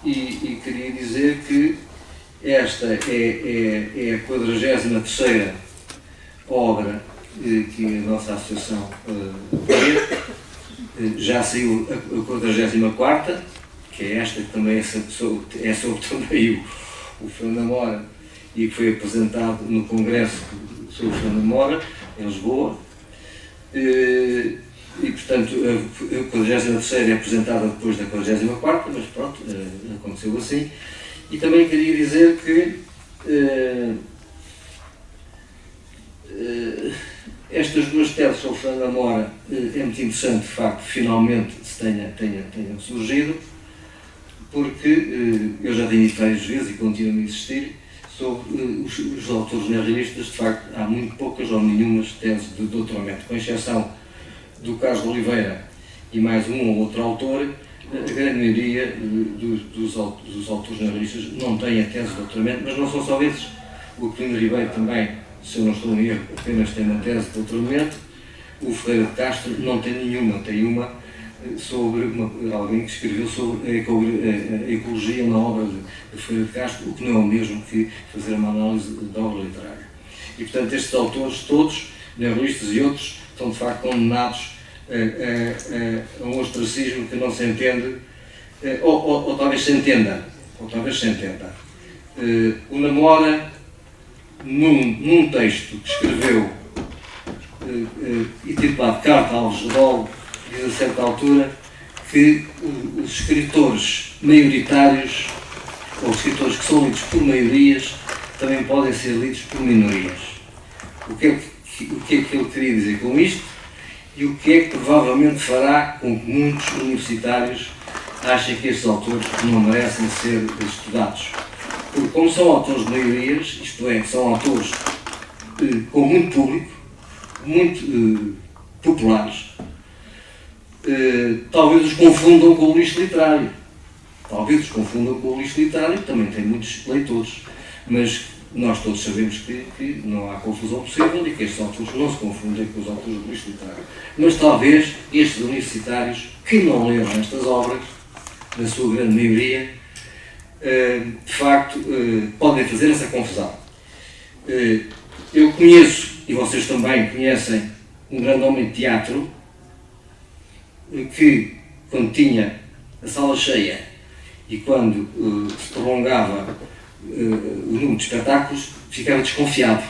e queria dizer que esta é a 43ª obra que a nossa associação já saiu a 44ª, que é esta, que também é sobre também o Fernando Amora, e que foi apresentado no Congresso sobre o Fernando Amora, em Lisboa. E portanto, a 43ª é apresentada depois da 44ª, mas pronto, aconteceu assim. E também queria dizer que estas duas teses sobre Fernando Amora é muito interessante, de facto, finalmente se tenham surgido, porque eu já tenho dito várias vezes e continuo a insistir sobre os autores neorrealistas. De facto, há muito poucas ou nenhumas teses de doutoramento, com exceção do Carlos de Oliveira e mais um ou outro autor. A grande maioria dos autores neorrealistas não têm a tese de doutoramento, mas não são só esses. O Aquilino Ribeiro também, se eu não estou em erro, apenas tem uma tese de doutoramento. O Ferreira de Castro não tem nenhuma, tem uma sobre alguém que escreveu sobre a ecologia na obra de Ferreira de Castro, o que não é o mesmo que fazer uma análise da obra literária. E portanto estes autores todos, neorrealistas e outros, estão de facto condenados a um ostracismo que não se entende, ou talvez se entenda. O Namora, num texto que escreveu, intitulado Carta ao Geral, diz a certa altura que os escritores maioritários, ou os escritores que são lidos por maiorias, também podem ser lidos por minorias. O que é que ele queria dizer com isto? E o que é que provavelmente fará com que muitos universitários achem que estes autores não merecem ser estudados? Porque como são autores de maiorias, isto é, são autores com muito público, muito populares, talvez os confundam com o lixo literário. Também tem muitos leitores, mas nós todos sabemos que não há confusão possível e que estes autores não se confundem com os autores do lixo literário. Mas talvez estes universitários que não leram estas obras, na sua grande maioria, de facto, podem fazer essa confusão. Eu conheço, e vocês também conhecem, um grande homem de teatro que, quando tinha a sala cheia e quando se prolongava o número de espetáculos, ficava desconfiado,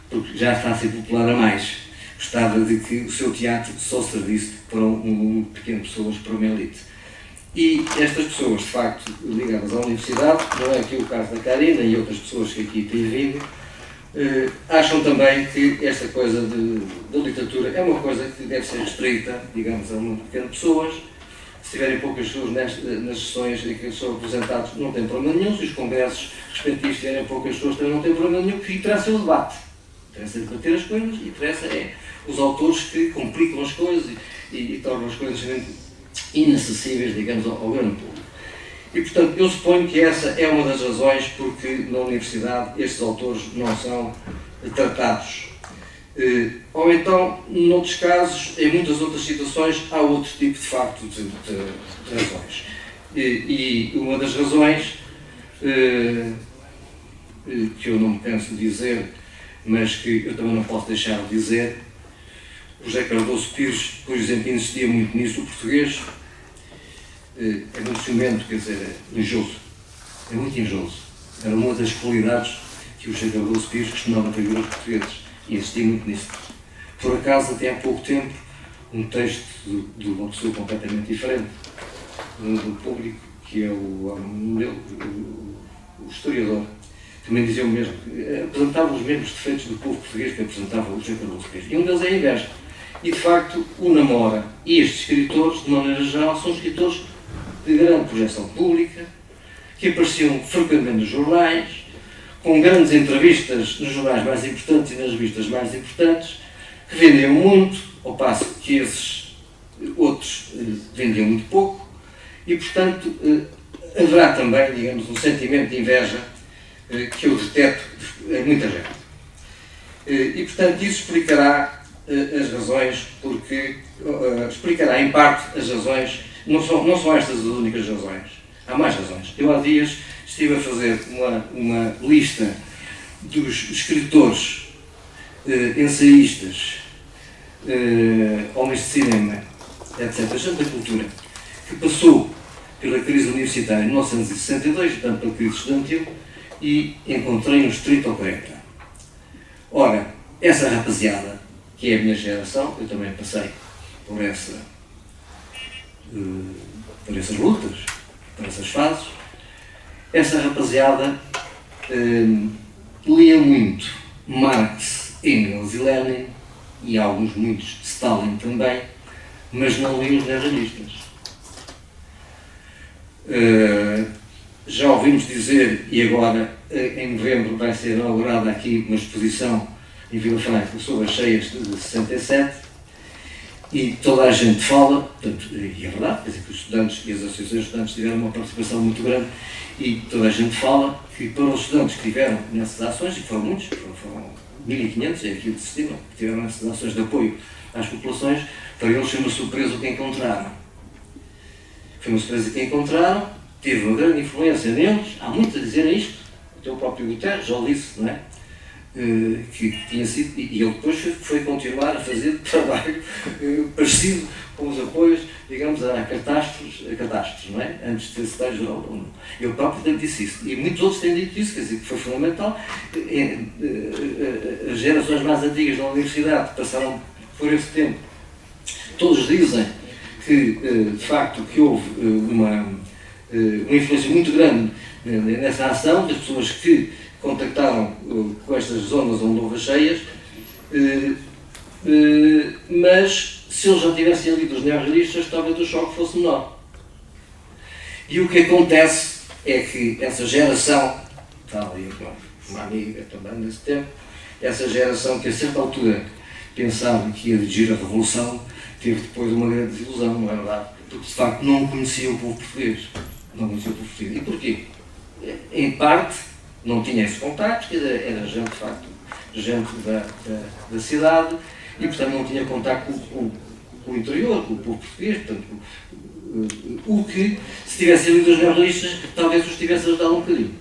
porque já está a ser popular a mais. Gostava de que o seu teatro só servisse para um pequeno pessoas, para uma elite. E estas pessoas, de facto, ligadas à universidade, não é aqui o caso da Karina e outras pessoas que aqui têm vindo, acham também que esta coisa da literatura é uma coisa que deve ser restrita, digamos, a um pequeno de pessoas. Se tiverem poucas pessoas nas sessões em que são representados, não tem problema nenhum. Se os congressos respectivos tiverem poucas pessoas, também não tem problema nenhum, que interessa o debate. Interessa debater as coisas e interessa os autores que complicam as coisas e tornam as coisas inacessíveis, digamos, ao grande público. E, portanto, eu suponho que essa é uma das razões porque na universidade estes autores não são tratados. Ou então, noutros casos, em muitas outras situações, há outro tipo, de facto, de razões. E uma das razões, que eu não me canso de dizer, mas que eu também não posso deixar de dizer, o José Cardoso Pires, por exemplo, insistia muito nisso. O português é muito ciumento, quer dizer, é injoso. É muito injoso. Era uma das qualidades que o José Cardoso Pires costumava atribuir aos portugueses. E insistia muito nisso. Por acaso, até há pouco tempo, um texto de uma pessoa completamente diferente, do público, que é o historiador, também dizia o mesmo, apresentava os mesmos defeitos do povo português que apresentava o José Cardoso Pires. E um deles é a inveja. E, de facto, o Namora e estes escritores, de maneira geral, são escritores de grande projeção pública, que apareciam frequentemente nos jornais, com grandes entrevistas nos jornais mais importantes e nas revistas mais importantes, que vendiam muito, ao passo que esses outros vendiam muito pouco, e, portanto, haverá também, digamos, um sentimento de inveja que eu detecto em muita gente. E, portanto, isso explicará as razões, explicará em parte as razões, não são estas as únicas razões. Há mais razões. Eu há dias estive a fazer uma lista dos escritores, ensaístas, homens de cinema, etc., gente da cultura, que passou pela crise universitária em 1962, portanto pela crise estudantil, e encontrei uns 30 ou 40. Ora, essa rapaziada, que é a minha geração, eu também passei por essas lutas, por essas fases, essa rapaziada lia muito Marx, Engels e Lenin, e alguns muitos de Stalin também, mas não lia os neorrealistas. Já ouvimos dizer, e agora em novembro vai ser inaugurada aqui uma exposição em Vila Franca sobre as cheias de 67, e toda a gente fala, portanto, e é verdade, quer dizer que os estudantes e as associações de estudantes tiveram uma participação muito grande, e toda a gente fala que para os estudantes que tiveram nessas ações, e foram muitos, foram 1500, é aquilo que se estima, que tiveram nessas ações de apoio às populações, para eles foi uma surpresa o que encontraram. Foi uma surpresa que encontraram, teve uma grande influência neles, há muito a dizer isto, até o próprio Guterres já o disse, não é? Que tinha sido, e ele depois foi continuar a fazer trabalho parecido com os apoios, digamos, a catástrofes, não é? Antes de ter secretário-geral da ONU. Ele próprio disse isso, e muitos outros têm dito isso, quer dizer, que foi fundamental. As gerações mais antigas da universidade passaram por esse tempo, todos dizem que, de facto, que houve uma influência muito grande nessa ação, das pessoas que contactaram com estas zonas onde houve as cheias, mas se eles já tivessem lido os neorrealistas, talvez o choque fosse menor. E o que acontece é que essa geração, tal e uma amiga também nesse tempo, essa geração que a certa altura pensava que ia dirigir a revolução, teve depois uma grande desilusão, não é verdade? Porque de facto não conhecia o povo português. Não conhecia o povo português. E porquê? Em parte, não tinha esses contactos, era gente, de facto, gente da cidade, e portanto não tinha contacto com o interior, com o povo português, portanto, o que, se tivessem lido os neorrealistas, talvez os tivesse ajudado um bocadinho.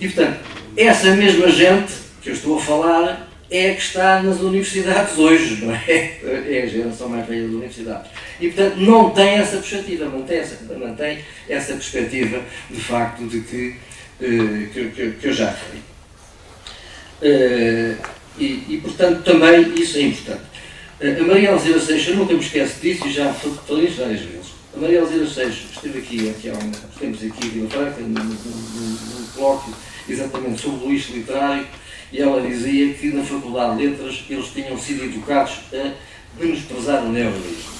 E portanto, essa mesma gente que eu estou a falar é a que está nas universidades hoje, não é? É a geração mais velha das universidades. E portanto não tem essa perspectiva, mantém essa perspectiva, de facto, de que eu já referi. E portanto também isso é importante. A Maria Alzira Seixas, eu nunca me esqueço disso, e já falei isso várias vezes. A Maria Alzira Seixas esteve aqui há uns tempos aqui em Vila Franca, num colóquio exatamente sobre o lixo literário, e ela dizia que na Faculdade de Letras eles tinham sido educados a menosprezar o neorrealismo.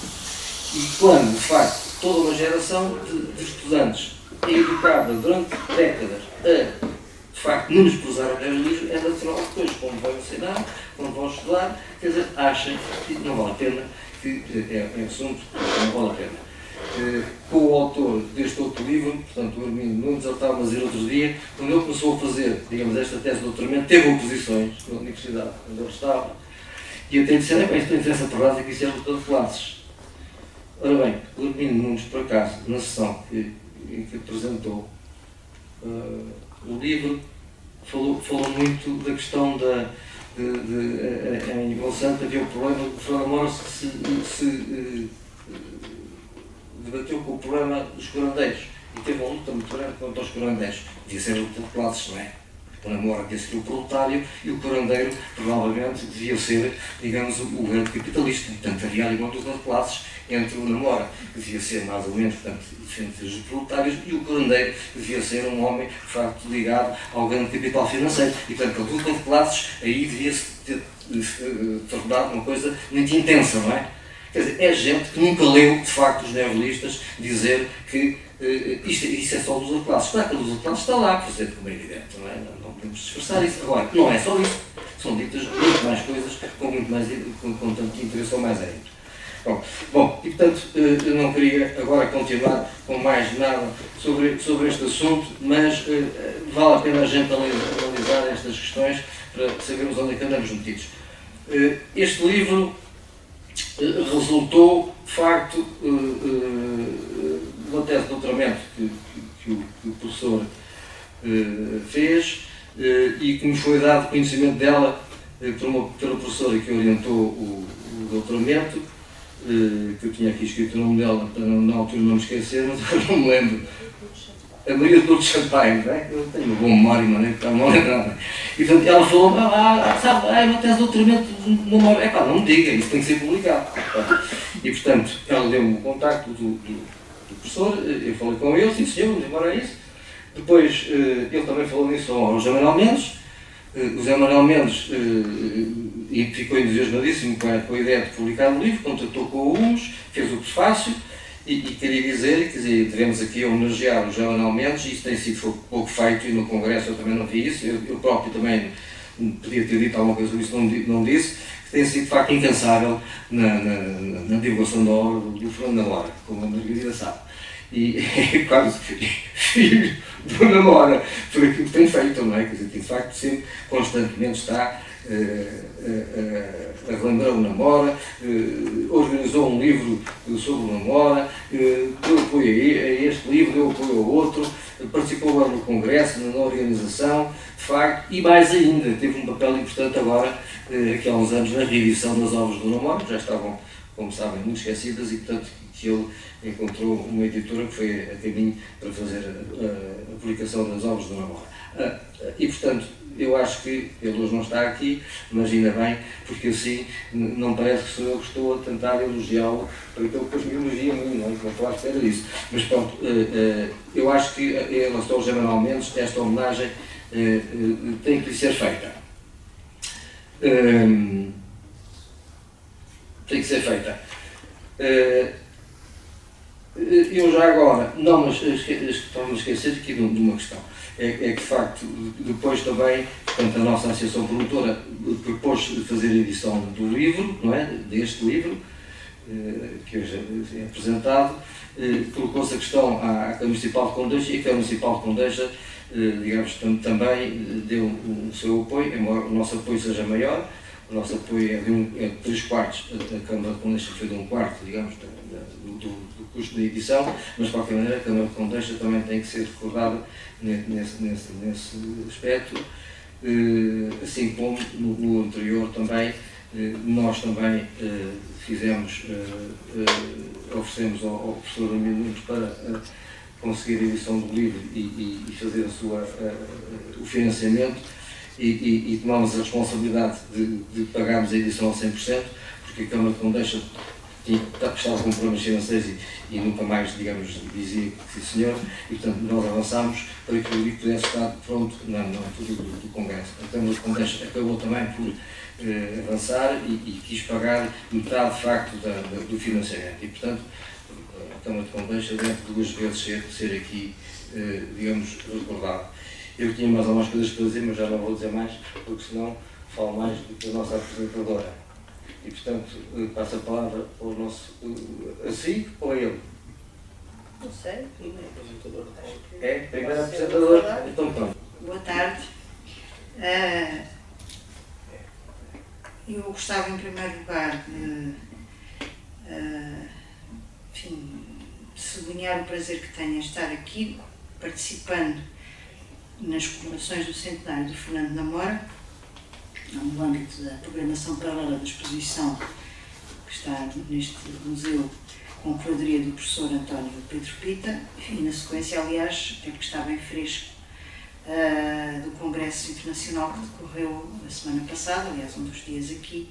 E quando, de facto, toda uma geração de estudantes é educada durante décadas a, de facto, menosprezar o neorrealismo, é natural que depois, quando vão ensinar, quando vão estudar, quer dizer, achem que não vale a pena, que é um assunto que não vale a pena. Com o autor deste outro livro, portanto, o Hermínio Nunes, ele estava a dizer outro dia, quando ele começou a fazer, digamos, esta tese de doutoramento, teve oposições na universidade onde ele estava, e até disseram, bem, isto não interessa por nada, que isso é luta de classes. Ora bem, o Hermínio Nunes, por acaso, na sessão em que apresentou o livro, falou muito da questão em Monsanto havia o problema de Fernando Moura se debateu com o problema dos curandeiros e teve uma luta muito grande contra os curandeiros. Devia ser a luta de classes, não é? O Namora devia ser o proletário e o curandeiro provavelmente devia ser, digamos, o grande capitalista. Portanto, havia ali uma luta de classes entre o Namora, que devia ser mais ou menos, portanto, diferente dos proletários, e o curandeiro, que devia ser um homem, de facto, ligado ao grande capital financeiro. E, portanto, a luta de classes aí devia-se ter tornado uma coisa muito intensa, não é? Quer dizer, é gente que nunca leu, de facto, os neorrealistas dizer que isso é só luz de classes. Claro que a luz de classes está lá, por como é evidente, não é? Não podemos disfarçar isso. Agora, não é só isso. São ditas muito mais coisas, com tanto interesse ou mais êxito. Bom, e portanto, eu não queria agora continuar com mais nada sobre este assunto, mas vale a pena a gente analisar estas questões para sabermos onde é que andamos metidos. Este livro resultou, de facto, uma tese de doutoramento que o e que me foi dado conhecimento dela pela professora que orientou o doutoramento, que eu tinha aqui escrito o nome dela para na altura não me esquecer, mas eu não me lembro. A Maria do Champagne, não é? Eu tenho uma boa memória, mas nem está mal lembrada. E portanto ela falou, sabe, uma tese de doutoramento, não me diga, isso tem que ser publicado. E portanto ela deu-me o contacto do professor, eu falei com ele, sim senhor, vamos embora a isso. Depois ele também falou nisso ao José Manuel Mendes. O José Manuel Mendes ficou entusiasmadíssimo com a ideia de publicar o livro, contactou com o UMOS, fez o prefácio e queria dizer, devemos aqui homenagear o José Manuel Mendes, e isso tem sido pouco feito, e no Congresso eu também não vi isso, eu próprio também podia ter dito alguma coisa sobre isso, não disse, que tem sido de facto incansável na divulgação da obra do Fernando Namora, como a Margarida sabe. E quase filho do Namora, por aquilo que tem feito, não é? Quer dizer, que de facto sempre, constantemente está a relembrar o Namora, organizou um livro sobre o Namora, deu apoio a este livro, deu apoio ao outro, participou agora no Congresso, na organização, de facto, e mais ainda, teve um papel importante agora, aqui há uns anos, na reedição das obras do Namora, que já estavam, como sabem, muito esquecidas, e portanto que ele encontrou uma editora que foi a caminho para fazer a publicação das obras do Namora. E portanto, eu acho que ele hoje não está aqui, mas ainda bem, porque assim não parece que sou eu que estou a tentar elogiá-lo, porque ele depois me elogia a mim, não estou à espera disso. Mas pronto, eu acho que em relação ao José Manuel Mendes, esta homenagem tem que lhe ser feita. Tem que ser feita. Eu já agora, não, mas estava-me a esquecer aqui de uma questão. É que de facto, depois também, portanto, a nossa associação promotora propôs fazer a edição do livro, não é? Deste livro, que hoje é apresentado, colocou-se a questão à Câmara Municipal de Condeixa, e a Câmara Municipal de Condeixa, digamos, também deu o seu apoio, embora o nosso apoio seja maior. O nosso apoio é de 3/4, a Câmara de Condeixa foi de 1/4, digamos, do custo da edição, mas de qualquer maneira a Câmara de Condeixa também tem que ser recordada nesse aspecto, assim como no anterior também, nós também oferecemos ao professor Ramiro Nunes para conseguir a edição do livro e fazer o financiamento. E tomamos a responsabilidade de pagarmos a edição a 100%, porque a Câmara de Condeixa estava com problemas financeiros e nunca mais, digamos, dizia que sim senhor, e portanto nós avançámos para que o livro pudesse estar pronto na altura do Congresso. A Câmara de Condeixa acabou também por avançar e quis pagar metade de facto do financiamento, e portanto a Câmara de Condeixa deve 2 vezes ser aqui, digamos, recordada. Eu tinha mais algumas coisas para dizer, mas já não vou dizer mais, porque senão falo mais do que a nossa apresentadora. E, portanto, passo a palavra para o nosso... Assim ou a ele? Não sei. É? Primeiro apresentador? Então pronto. Boa tarde. Eu gostava, em primeiro lugar, de sublinhar o prazer que tenho em estar aqui, participando nas comemorações do centenário do Fernando Namora, no âmbito da programação paralela da exposição que está neste museu, com a curadoria do professor António Pedro Pita, e na sequência, aliás, que está bem fresco, do Congresso Internacional que decorreu a semana passada, aliás, um dos dias aqui,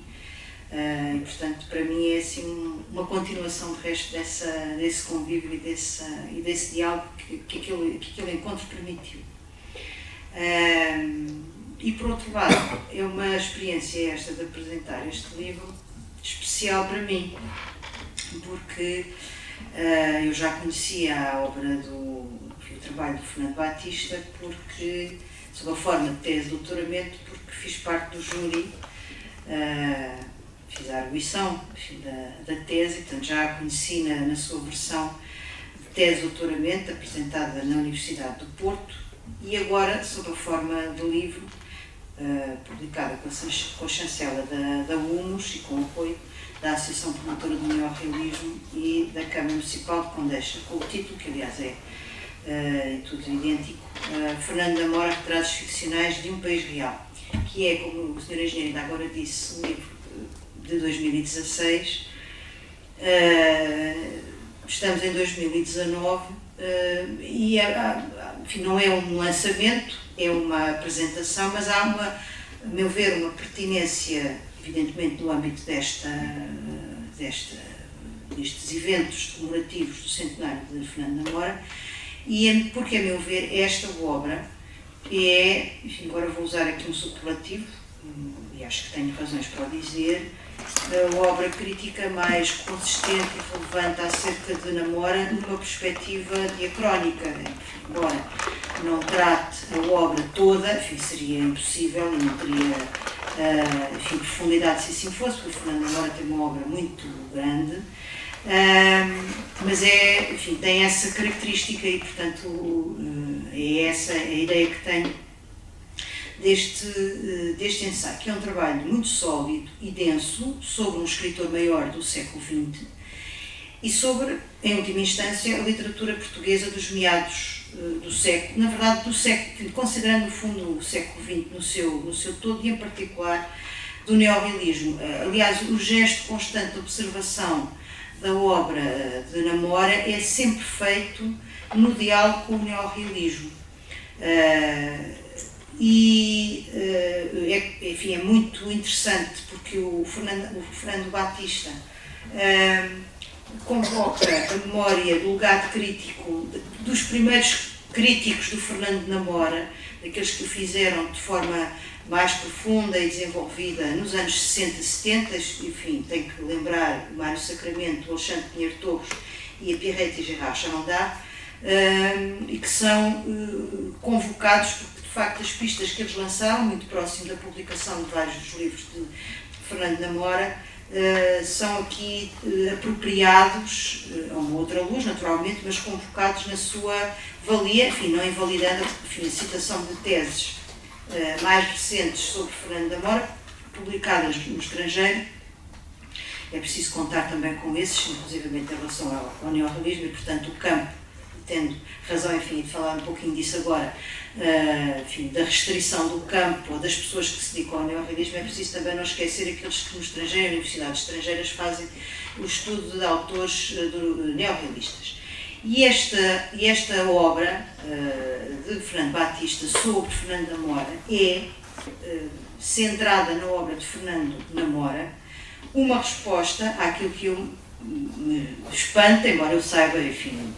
e portanto, para mim é assim uma continuação de resto desse convívio e desse diálogo que aquele encontro permitiu. E por outro lado, é uma experiência esta de apresentar este livro especial para mim, porque eu já conhecia a obra o trabalho do Fernando Batista, porque, sob a forma de tese de doutoramento, porque fiz parte do júri, fiz a arguição da tese, portanto já a conheci na sua versão de tese de doutoramento, apresentada na Universidade do Porto, e agora, sob a forma de livro, publicada com a chancela da UMOS e com o apoio da Associação Promotora do Neorrealismo e da Câmara Municipal de Condeixa, com o título, que aliás é tudo idêntico, Fernando da Mora, Retratos Ficcionais de um País Real, que é, como o Sr. Engenheiro ainda agora disse, um livro de 2016. Estamos em 2019 e enfim, não é um lançamento, é uma apresentação, mas há a meu ver, uma pertinência, evidentemente no âmbito destes eventos comemorativos do centenário de Fernando da Mora, porque, a meu ver, esta obra é, enfim, agora vou usar aqui um superlativo, e acho que tenho razões para o dizer, a obra crítica mais consistente e relevante acerca de Namora numa perspectiva diacrónica. Embora não trate a obra toda, enfim, seria impossível e não teria enfim, profundidade se assim fosse, porque Fernando Namora tem uma obra muito grande, mas enfim, tem essa característica e, portanto, é essa a ideia que tenho deste ensaio, que é um trabalho muito sólido e denso sobre um escritor maior do século XX e sobre, em última instância, a literatura portuguesa dos meados do século, na verdade do século, considerando no fundo o século XX no seu todo e em particular do neorrealismo. Aliás, o gesto constante de observação da obra de Namora é sempre feito no diálogo com o neorrealismo. Enfim, é muito interessante porque o Fernando Batista convoca a memória do legado crítico dos primeiros críticos do Fernando Namora, daqueles que o fizeram de forma mais profunda e desenvolvida nos anos 60 e 70, enfim, tenho que lembrar o Mário Sacramento, o Alexandre Pinheiro Torres e a Pierrette e Gerard Chalondar, e que são convocados porque, de facto, as pistas que eles lançaram, muito próximo da publicação de vários dos livros de Fernando Namora, são aqui apropriados a uma outra luz, naturalmente, mas convocados na sua valia, enfim, não invalidando a citação de teses mais recentes sobre Fernando da Mora, publicadas no estrangeiro. É preciso contar também com esses, inclusive em relação ao neorrealismo, e, portanto, o campo, tendo razão, enfim, de falar um pouquinho disso agora, enfim, da restrição do campo ou das pessoas que se dedicam ao neorrealismo, é preciso também não esquecer aqueles que no estrangeiro, em universidades estrangeiras, fazem o estudo de autores neorrealistas. E esta obra de Fernando Batista sobre Fernando da Mora é centrada na obra de Fernando Namora, uma resposta àquilo que eu me espanta, embora eu saiba, enfim,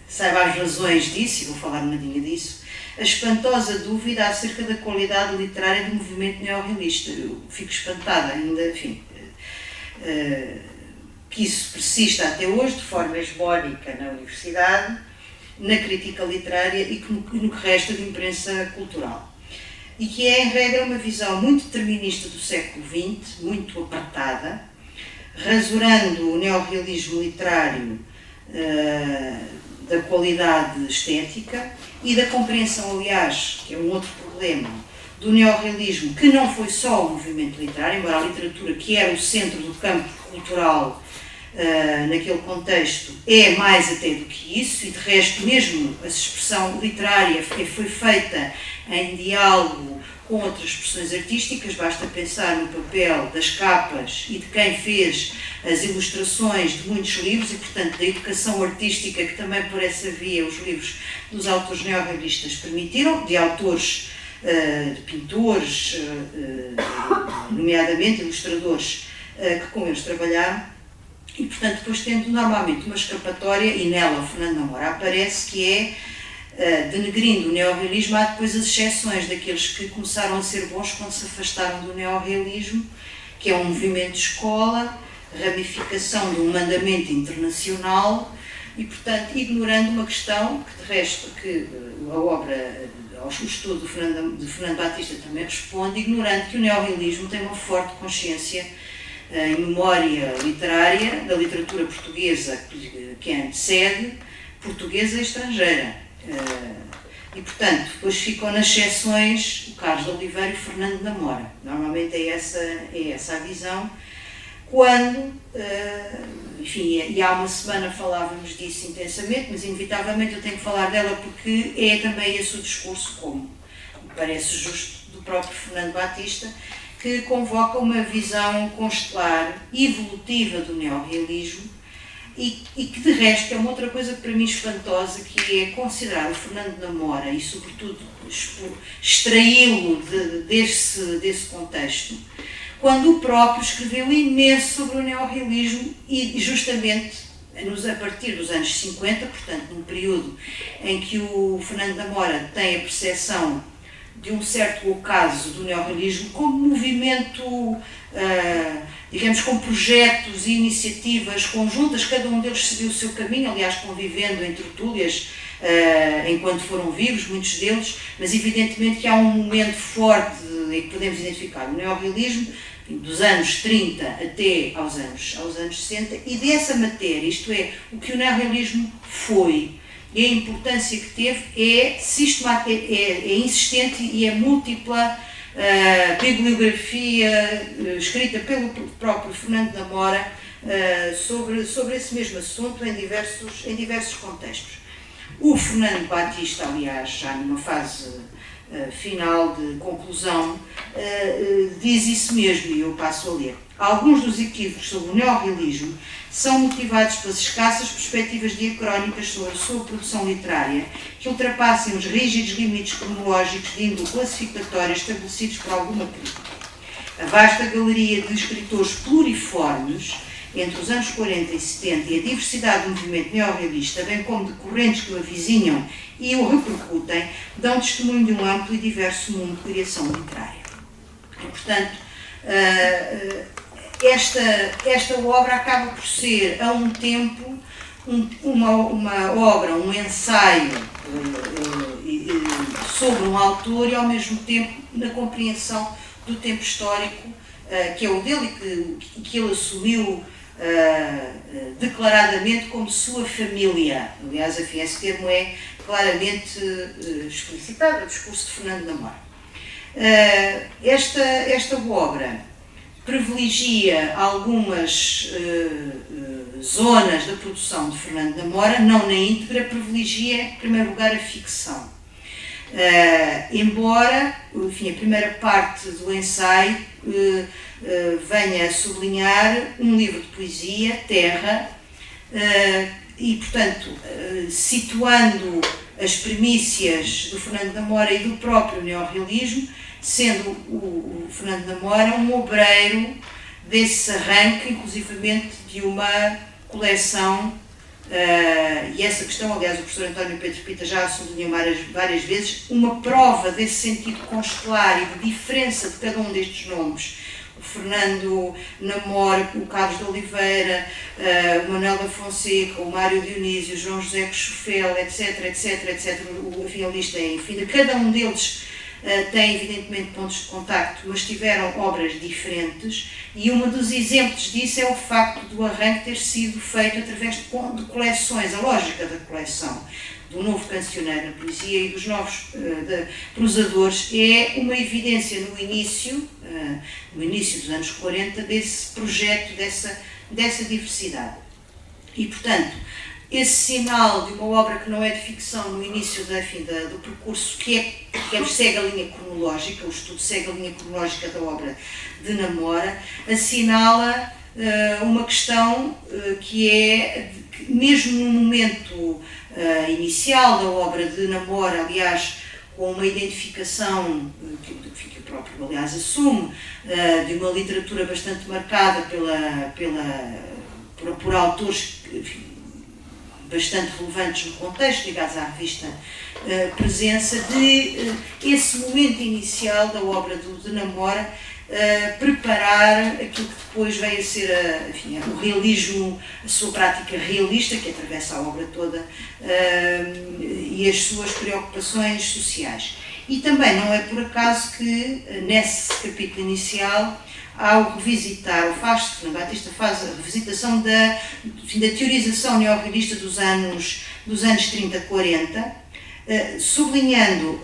saiba as razões disso, e vou falar um bocadinho disso, a espantosa dúvida acerca da qualidade literária do movimento neorrealista. Eu fico espantada ainda, enfim, que isso persista até hoje, de forma hegemónica na universidade, na crítica literária e no que resta de imprensa cultural. E que é, em regra, uma visão muito determinista do século XX, muito apartada, rasurando o neorrealismo literário da qualidade estética e da compreensão, aliás, que é um outro problema, do neorrealismo, que não foi só o movimento literário, embora a literatura, que era o centro do campo cultural naquele contexto, é mais até do que isso, e de resto mesmo a expressão literária foi feita em diálogo com outras expressões artísticas, basta pensar no papel das capas e de quem fez as ilustrações de muitos livros e, portanto, da educação artística que também por essa via os livros dos autores neorrealistas permitiram, de autores, de pintores, nomeadamente ilustradores que com eles trabalharam. E, portanto, depois tendo normalmente uma escapatória, e nela o Fernando Namora aparece, que é, denegrindo o neorrealismo, há depois as exceções daqueles que começaram a ser bons quando se afastaram do neorrealismo, que é um movimento de escola, ramificação de um mandamento internacional, e, portanto, ignorando uma questão que, de resto, que a obra, o estudo de Fernando Batista também responde, ignorando que o neorrealismo tem uma forte consciência em memória literária da literatura portuguesa que a antecede, portuguesa e estrangeira. E, portanto, depois ficam nas exceções o Carlos de Oliveira e o Fernando Namora. Normalmente é essa a visão, quando, enfim, e há uma semana falávamos disso intensamente, mas inevitavelmente eu tenho que falar dela porque é também esse o discurso, como me parece justo, do próprio Fernando Batista, que convoca uma visão constelar evolutiva do neorrealismo e que de resto é uma outra coisa para mim espantosa, que é considerar o Fernando Namora e sobretudo extraí-lo desse contexto, quando o próprio escreveu imenso sobre o neorrealismo e justamente a partir dos anos 50, portanto num período em que o Fernando Namora tem a percepção de um certo ocaso do neorrealismo como movimento, digamos, com projetos e iniciativas conjuntas, cada um deles seguiu o seu caminho, aliás, convivendo em tertúlias enquanto foram vivos, muitos deles, mas evidentemente que há um momento forte em que podemos identificar o neorrealismo, dos anos 30 até aos anos 60, e dessa matéria, isto é, o que o neorrealismo foi, e a importância que teve é insistente e é múltipla bibliografia escrita pelo próprio Fernando Namora sobre esse mesmo assunto em diversos contextos. O Fernando Batista, aliás, já numa fase final de conclusão, diz isso mesmo, e eu passo a ler. Alguns dos equívocos sobre o neorrealismo são motivados pelas escassas perspectivas diacrónicas sobre a sua produção literária, que ultrapassem os rígidos limites cronológicos de índole classificatória estabelecidos por alguma crítica. A vasta galeria de escritores pluriformes, entre os anos 40 e 70, e a diversidade do movimento neorrealista, bem como de correntes que o avizinham e o repercutem, dão testemunho de um amplo e diverso mundo de criação literária. E, portanto, esta obra acaba por ser, a um tempo, uma obra, um ensaio sobre um autor e, ao mesmo tempo, na compreensão do tempo histórico que é o dele e que ele assumiu declaradamente como sua família. Aliás, esse termo é claramente explicitado no discurso de Fernando Namora. Esta obra privilegia algumas zonas da produção de Fernando Namora, não na íntegra, privilegia em primeiro lugar a ficção. Embora, enfim, a primeira parte do ensaio venha a sublinhar um livro de poesia, Terra, e, portanto, situando as primícias do Fernando Namora e do próprio neorrealismo, sendo o Fernando Namora um obreiro desse arranque, inclusivamente de uma coleção, e essa questão, aliás, o professor António Pedro Pita já a sublinhou várias vezes, uma prova desse sentido constelar e de diferença de cada um destes nomes. O Fernando Namora, o Carlos de Oliveira, o Manuel da Fonseca, o Mário Dionísio, o João José Cochofel, etc. O finalista, enfim, de cada um deles tem evidentemente pontos de contacto, mas tiveram obras diferentes, e um dos exemplos disso é o facto do arranque ter sido feito através de coleções, a lógica da coleção, do novo cancioneiro na poesia e dos novos prosadores, é uma evidência no início dos anos 40, desse projeto, dessa diversidade. E, portanto, esse sinal de uma obra que não é de ficção no início do percurso, que segue a linha cronológica, o estudo segue a linha cronológica da obra de Namora, assinala uma questão que é, mesmo no momento inicial da obra de Namora, aliás, com uma identificação que o próprio, aliás, assume, de uma literatura bastante marcada por autores, enfim, bastante relevantes no contexto, ligados à revista Presença, de esse momento inicial da obra de Namora, preparar aquilo que depois veio a ser o realismo, a sua prática realista, que atravessa a obra toda, e as suas preocupações sociais. E também não é por acaso que, nesse capítulo inicial, ao revisitar, Fernando Batista faz a revisitação da teorização neorrealista dos anos 30-40, sublinhando,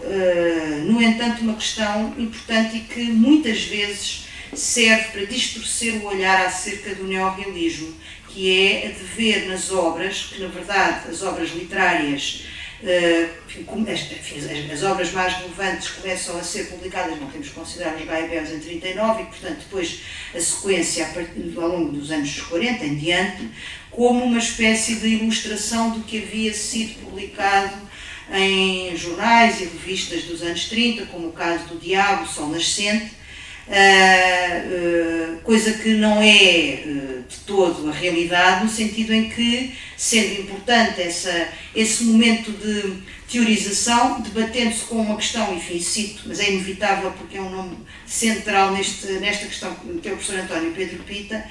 no entanto, uma questão importante e que muitas vezes serve para distorcer o olhar acerca do neorrealismo, que é a de ver nas obras, que na verdade as obras literárias, as obras mais relevantes começam a ser publicadas, não temos que considerar os Gaibels em 39 e, portanto, depois a sequência ao longo dos anos 40 em diante, como uma espécie de ilustração do que havia sido publicado em jornais e revistas dos anos 30, como o caso do Diabo, Sol Nascente, coisa que não é de todo a realidade, no sentido em que, sendo importante esse momento de teorização, debatendo-se com uma questão, enfim, cito, mas é inevitável porque é um nome central nesta questão, que é o professor António Pedro Pita,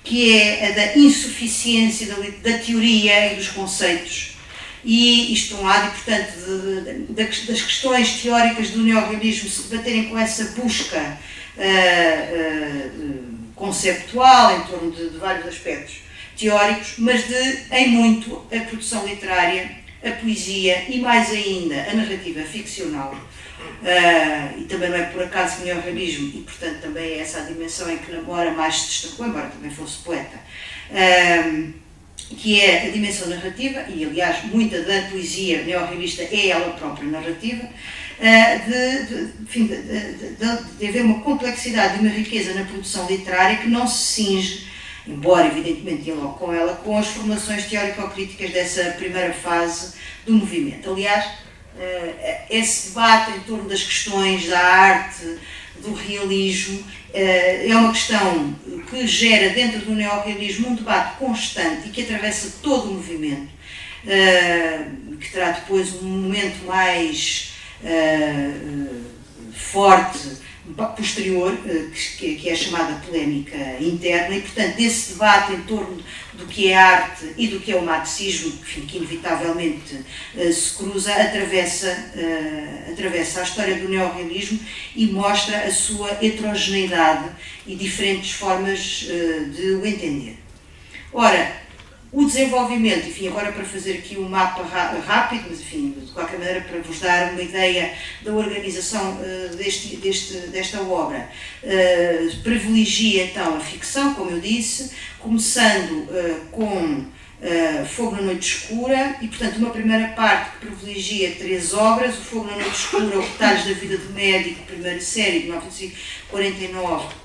que é a da insuficiência da teoria e dos conceitos. E isto por um lado, e portanto, das questões teóricas do neorrealismo se debaterem com essa busca conceptual em torno de vários aspectos teóricos, mas em muito, a produção literária, a poesia e, mais ainda, a narrativa ficcional. E também não é por acaso que o neorrealismo, e portanto também é essa a dimensão em que Namora mais se destacou, embora também fosse poeta, que é a dimensão narrativa, e aliás muita da poesia neorrealista é ela própria narrativa, de haver uma complexidade e uma riqueza na produção literária que não se cinge, embora evidentemente dialogue com ela, com as formulações teórico-críticas dessa primeira fase do movimento. Aliás, esse debate em torno das questões da arte, do realismo, é uma questão que gera dentro do neorrealismo um debate constante e que atravessa todo o movimento, que terá depois um momento mais forte, posterior, que é chamada polémica interna, e portanto desse debate em torno do que é arte e do que é o marxismo, que inevitavelmente se cruza, atravessa a história do neorrealismo e mostra a sua heterogeneidade e diferentes formas de o entender. Ora, o desenvolvimento, enfim, agora para fazer aqui um mapa rápido, mas enfim, de qualquer maneira para vos dar uma ideia da organização desta obra, privilegia então a ficção, como eu disse, começando com Fogo na Noite Escura, e portanto uma primeira parte que privilegia 3 obras, o Fogo na Noite Escura, o Retalhos da Vida do Médico, primeira série de 1949,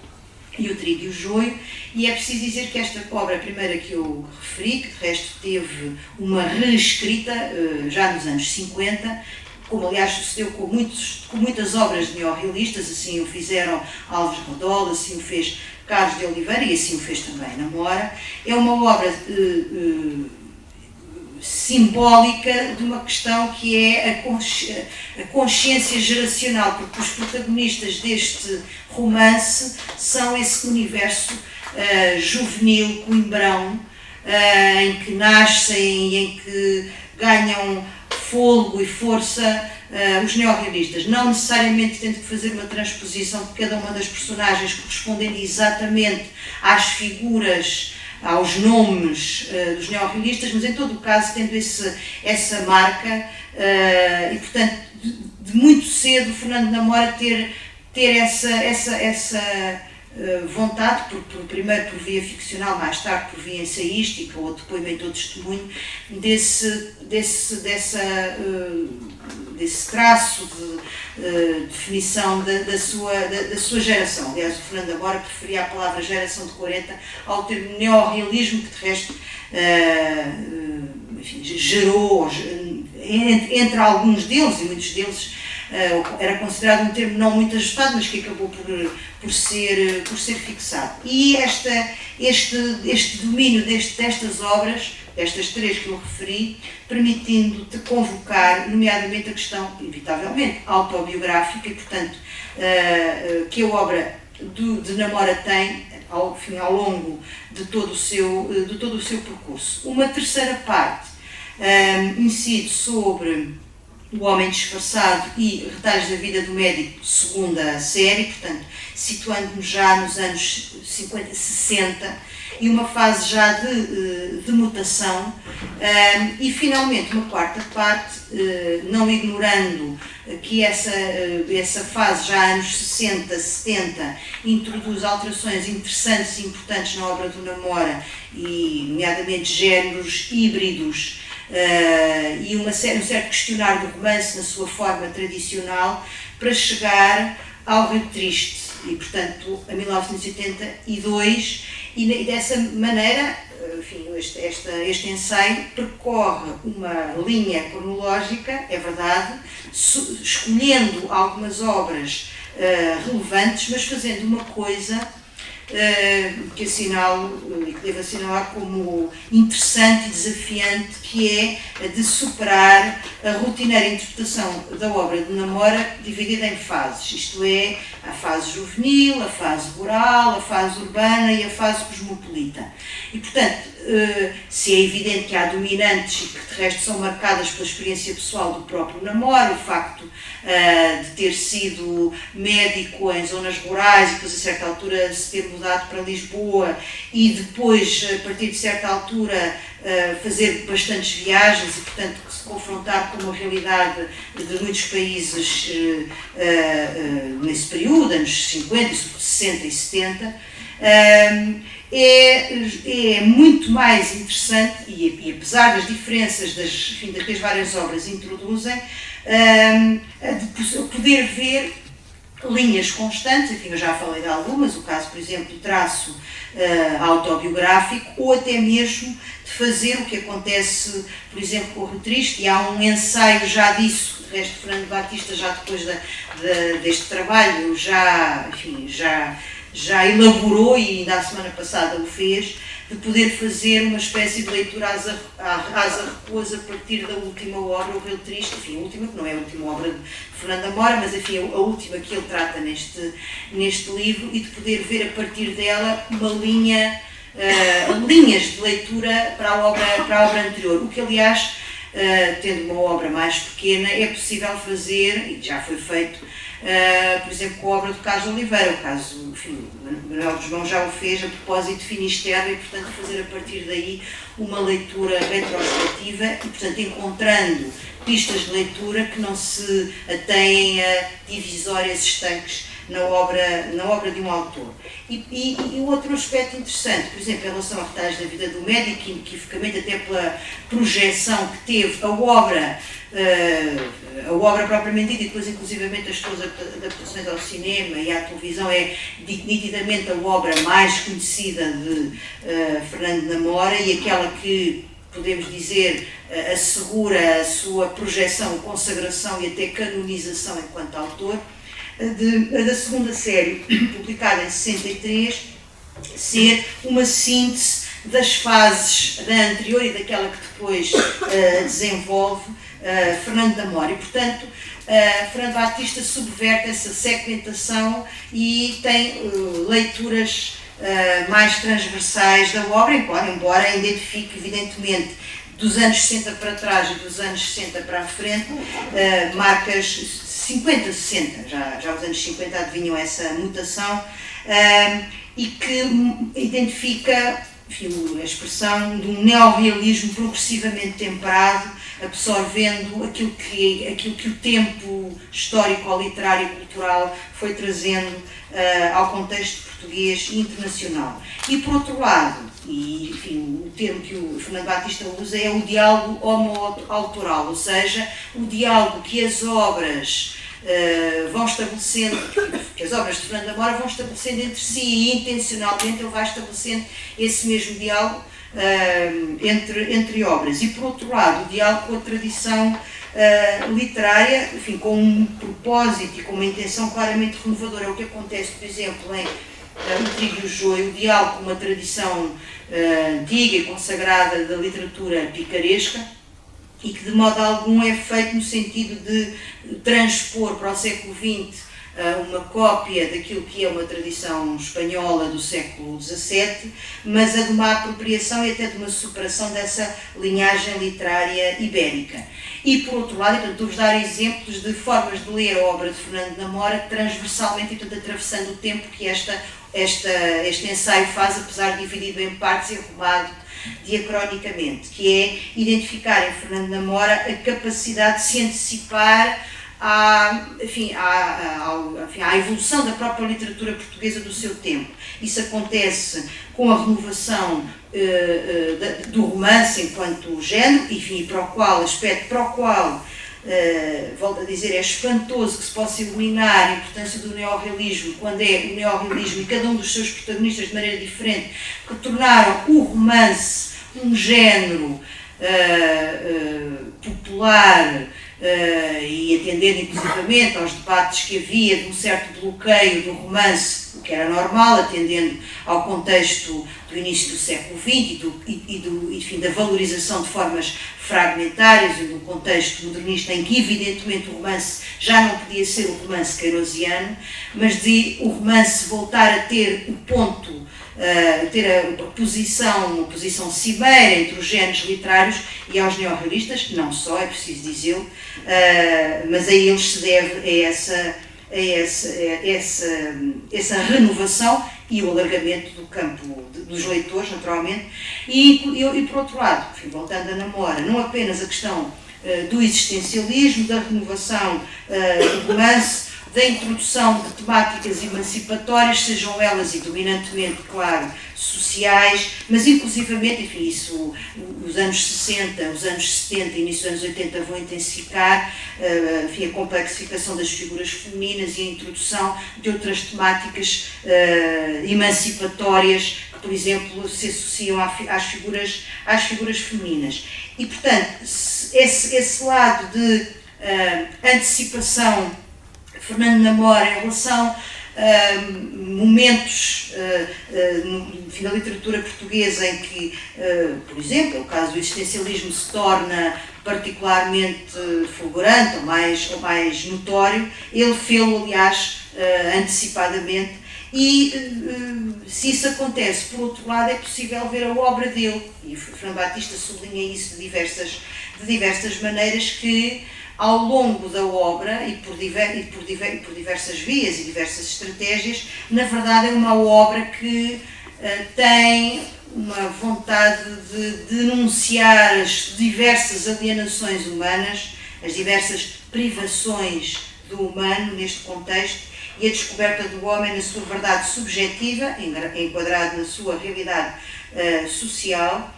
e o Trigo e o Joio, e é preciso dizer que esta obra, a primeira que eu referi, que de resto teve uma reescrita já nos anos 50, como aliás sucedeu com muitas obras neorrealistas, assim o fizeram Alves Rodol, assim o fez Carlos de Oliveira e assim o fez também Namora, é uma obra simbólica de uma questão que é a consciência geracional, porque os protagonistas deste romance são esse universo juvenil, coimbrão, em que nascem e em que ganham fôlego e força os neorrealistas, não necessariamente tendo que fazer uma transposição de cada uma das personagens correspondendo exatamente às figuras, aos nomes dos neorrealistas, mas em todo o caso tendo essa marca e portanto de muito cedo Fernando Namora ter essa vontade, primeiro por via ficcional, mais tarde por via ensaística ou depoimento ou testemunho, desse traço de definição da sua geração. Aliás, o Fernando Namora preferia a palavra geração de 40 ao termo neorrealismo, que de resto enfim, gerou, entre alguns deles, e muitos deles, era considerado um termo não muito ajustado, mas que acabou por ser fixado. E este domínio destas obras, destas 3 que eu referi, permitindo-te convocar, nomeadamente a questão, inevitavelmente, autobiográfica, e portanto, que a obra de Namora tem ao longo de todo o seu percurso. Uma terceira parte incide sobre O Homem Disfarçado e Retalhos da Vida do Médico, segunda série, portanto, situando-nos já nos anos 50, 60, e uma fase já de mutação, e finalmente uma quarta parte, não ignorando que essa fase, já anos 60, 70, introduz alterações interessantes e importantes na obra do Namora, e nomeadamente géneros híbridos, e um certo questionar do romance na sua forma tradicional, para chegar ao Rio Triste, e portanto a 1982, e dessa maneira, enfim, este ensaio percorre uma linha cronológica, é verdade, escolhendo algumas obras relevantes, mas fazendo uma coisa que assinalo e que devo assinalar como interessante e desafiante, que é a de superar a rotineira interpretação da obra de Namora dividida em fases, isto é, a fase juvenil, a fase rural, a fase urbana e a fase cosmopolita. E, portanto, se é evidente que há dominantes e que de resto são marcadas pela experiência pessoal do próprio Namora, o facto de ter sido médico em zonas rurais e depois a certa altura se ter mudado para Lisboa e depois, a partir de certa altura, fazer bastantes viagens e, portanto, se confrontar com uma realidade de muitos países nesse período, anos 50, 60 e 70, é muito mais interessante, e apesar das diferenças que as várias obras introduzem, de poder ver linhas constantes, enfim, eu já falei de algumas, o caso, por exemplo, do traço autobiográfico, ou até mesmo de fazer o que acontece, por exemplo, com o Rio Triste, e há um ensaio já disso, de resto, Fernando Batista, já depois deste trabalho, já elaborou, e ainda a semana passada o fez, de poder fazer uma espécie de leitura às arrecuas a partir da última obra, O Rio Triste, enfim, a última, que não é a última obra de Fernando Namora, mas enfim, a última que ele trata neste livro, e de poder ver a partir dela uma linhas de leitura para a obra anterior, o que aliás, tendo uma obra mais pequena, é possível fazer, e já foi feito, por exemplo, com a obra do Carlos Oliveira. O caso, enfim, Manuel dos Mãos já o fez a propósito de Finisterre, e portanto fazer a partir daí uma leitura retrospectiva e, portanto, encontrando pistas de leitura que não se atêm a divisórias estanques na obra de um autor. E outro aspecto interessante, por exemplo, em relação a Retalhos da Vida do Médico, inequivocamente até pela projeção que teve a obra propriamente dita, e depois inclusivamente as suas adaptações ao cinema e à televisão, é nitidamente a obra mais conhecida de Fernando Namora, e aquela que, podemos dizer, assegura a sua projeção, consagração e até canonização enquanto autor. Da segunda série, publicada em 63, ser uma síntese das fases da anterior e daquela que depois desenvolve Fernando Namora. E, portanto, Fernando Batista subverte essa segmentação e tem leituras mais transversais da obra, embora identifique, evidentemente, dos anos 60 para trás e dos anos 60 para a frente, marcas 50, 60, já os anos 50 adivinham essa mutação, e que identifica, enfim, a expressão de um neorrealismo progressivamente temperado, absorvendo aquilo que o tempo histórico, literário e cultural foi trazendo ao contexto português e internacional. E, por outro lado, e, enfim, o termo que o Fernando Batista usa é o diálogo homo-autoral, ou seja, o diálogo que as obras vão estabelecendo, que as obras de Fernando Namora vão estabelecendo entre si, e intencionalmente ele vai estabelecendo esse mesmo diálogo entre obras. E, por outro lado, o diálogo com a tradição literária, enfim, com um propósito e com uma intenção claramente renovadora. É o que acontece, por exemplo, em O Trigo e o Joio, o diálogo com uma tradição antiga e consagrada da literatura picaresca, e que de modo algum é feito no sentido de transpor para o século XX uma cópia daquilo que é uma tradição espanhola do século XVII, mas a de uma apropriação e até de uma superação dessa linhagem literária ibérica. E, por outro lado, portanto, estou-vos a dar exemplos de formas de ler a obra de Fernando Namora transversalmente e, portanto, atravessando o tempo que este ensaio faz, apesar de dividido em partes e arrumado diacronicamente, que é identificar em Fernando Namora a capacidade de se antecipar à evolução da própria literatura portuguesa do seu tempo. Isso acontece com a renovação do romance enquanto género, enfim, aspecto para o qual, volto a dizer, é espantoso que se possa eliminar a importância do neorrealismo, quando é o neorrealismo e cada um dos seus protagonistas de maneira diferente, que tornaram o romance um género popular, e atendendo inclusivamente aos debates que havia de um certo bloqueio do romance, o que era normal, atendendo ao contexto do início do século XX enfim, da valorização de formas fragmentárias e do contexto modernista em que evidentemente o romance já não podia ser o romance queirosiano, mas de o romance voltar a ter o ponto, ter uma posição cimeira entre os géneros literários e aos neorrealistas, não só, é preciso dizê-lo, mas a eles se deve essa renovação e o alargamento do campo dos leitores, naturalmente, e por outro lado, enfim, voltando a Namora, não apenas a questão do existencialismo, da renovação do romance, da introdução de temáticas emancipatórias, sejam elas e dominantemente, claro, sociais, mas inclusivamente, enfim, isso, os anos 60, os anos 70 e início dos anos 80 vão intensificar, enfim, a complexificação das figuras femininas e a introdução de outras temáticas emancipatórias que, por exemplo, se associam às figuras femininas. E, portanto, esse lado de antecipação Fernando Namora em relação a momentos enfim, da literatura portuguesa em que, por exemplo, o caso do existencialismo se torna particularmente fulgurante ou mais notório, ele fê-lo, aliás, antecipadamente, e se isso acontece, por outro lado, é possível ver a obra dele, e Fernando Batista sublinha isso de diversas maneiras, que ao longo da obra e por diversas vias e diversas estratégias, na verdade é uma obra que tem uma vontade de denunciar as diversas alienações humanas, as diversas privações do humano neste contexto e a descoberta do homem na sua verdade subjetiva, enquadrado na sua realidade social,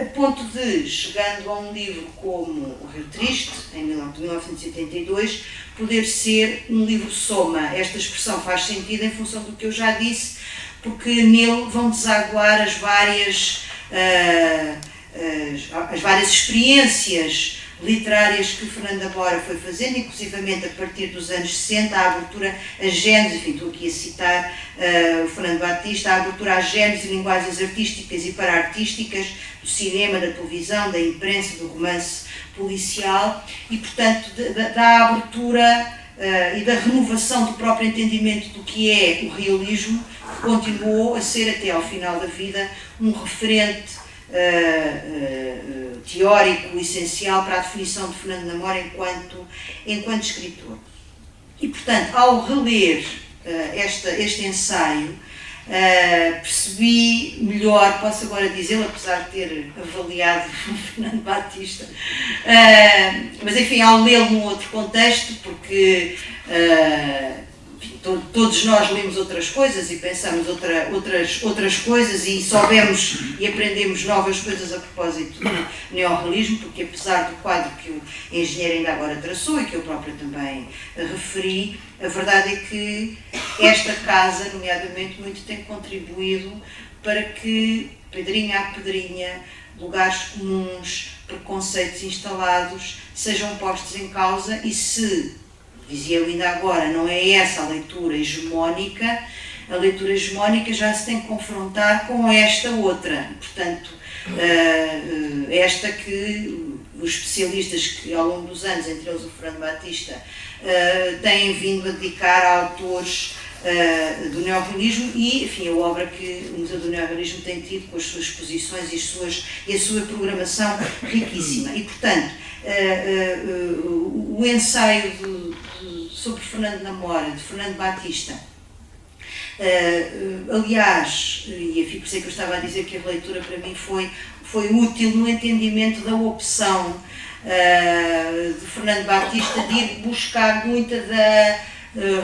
a ponto de, chegando a um livro como O Rio Triste, em 1982, poder ser um livro-soma. Esta expressão faz sentido em função do que eu já disse, porque nele vão desaguar as várias experiências literárias que Fernando Namora foi fazendo, inclusivamente a partir dos anos 60, a abertura a géneros, enfim, estou aqui a citar o Fernando Batista, a abertura a géneros e linguagens artísticas e para-artísticas, do cinema, da televisão, da imprensa, do romance policial e, portanto, da abertura e da renovação do próprio entendimento do que é o realismo, que continuou a ser, até ao final da vida, um referente teórico essencial para a definição de Fernando Namora enquanto escritor. E, portanto, ao reler este ensaio, percebi melhor, posso agora dizê-lo, apesar de ter avaliado o Fernando Batista, mas enfim, ao lê-lo num outro contexto, porque todos nós lemos outras coisas e pensamos outras coisas e soubemos e aprendemos novas coisas a propósito do neorrealismo, porque apesar do quadro que o engenheiro ainda agora traçou e que eu própria também referi, a verdade é que esta casa, nomeadamente, muito tem contribuído para que, pedrinha a pedrinha, lugares comuns, preconceitos instalados, sejam postos em causa e se, dizia eu ainda agora, não é essa a leitura hegemónica já se tem que confrontar com esta outra. Portanto, esta que os especialistas que ao longo dos anos, entre eles o Fernando Batista, têm vindo a dedicar a autores do neorrealismo e, enfim, a obra que o Museu do Neorrealismo tem tido com as suas exposições e a sua programação riquíssima. E, portanto, o ensaio sobre Fernando Namora, de Fernando Batista. Aliás, e por isso é que eu estava a dizer que a leitura para mim foi útil no entendimento da opção de Fernando Batista de ir buscar muita da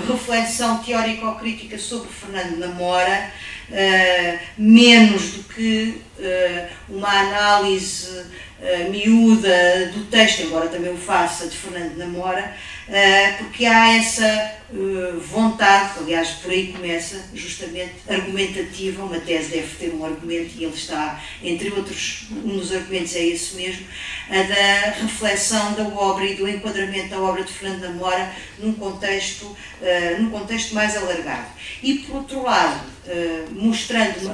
reflexão teórico-crítica sobre Fernando Namora, menos do que uma análise miúda do texto, embora também o faça, de Fernando Namora, porque há essa vontade, aliás, por aí começa, justamente argumentativa. Uma tese deve ter um argumento e ele está, entre outros, um dos argumentos é esse mesmo, a da reflexão da obra e do enquadramento da obra de Fernando Namora num contexto mais alargado. E, por outro lado, mostrando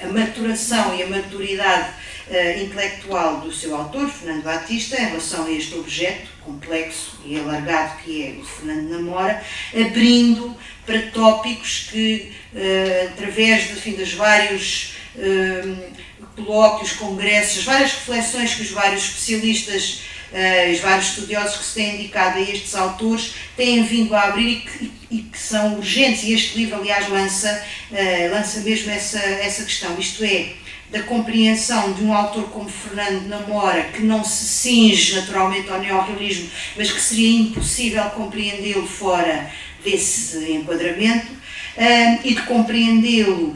a maturação e a maturidade intelectual do seu autor, Fernando Batista, em relação a este objeto complexo e alargado que é o Fernando Namora, abrindo para tópicos que, através dos vários colóquios, congressos, várias reflexões que os vários especialistas, os vários estudiosos que se têm dedicado a estes autores têm vindo a abrir e que são urgentes, e este livro, aliás, lança mesmo essa questão, isto é, da compreensão de um autor como Fernando Namora, que não se cinge naturalmente ao neorrealismo, mas que seria impossível compreendê-lo fora desse enquadramento, e de compreendê-lo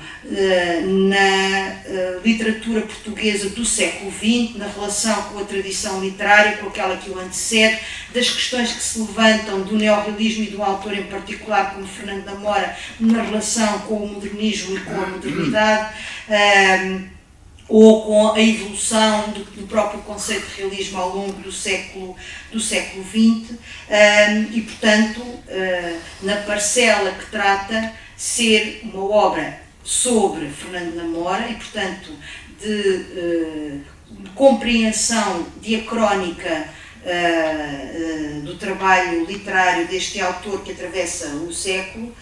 na literatura portuguesa do século XX, na relação com a tradição literária, com aquela que o antecede, das questões que se levantam do neorrealismo e de um autor em particular como Fernando Namora, na relação com o modernismo e com a modernidade, ou com a evolução do próprio conceito de realismo ao longo do século XX, e, portanto, na parcela que trata ser uma obra sobre Fernando Namora e, portanto, de compreensão diacrónica do trabalho literário deste autor que atravessa o século,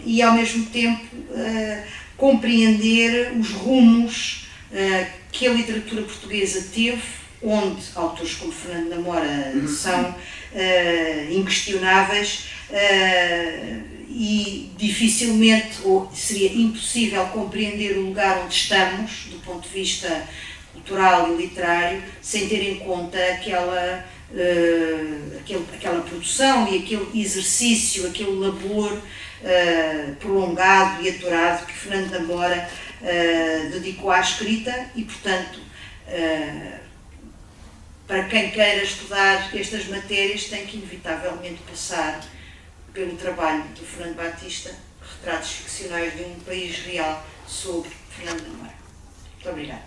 e, ao mesmo tempo, compreender os rumos que a literatura portuguesa teve, onde autores como Fernando Namora são inquestionáveis, e dificilmente, ou seria impossível, compreender o lugar onde estamos, do ponto de vista cultural e literário, sem ter em conta aquela produção e aquele exercício, aquele labor prolongado e aturado que Fernando Namora dedicou à escrita e, portanto, para quem queira estudar estas matérias tem que inevitavelmente passar pelo trabalho do Fernando Batista, Retratos Ficcionais de um País Real, sobre Fernando Namora. Muito obrigada.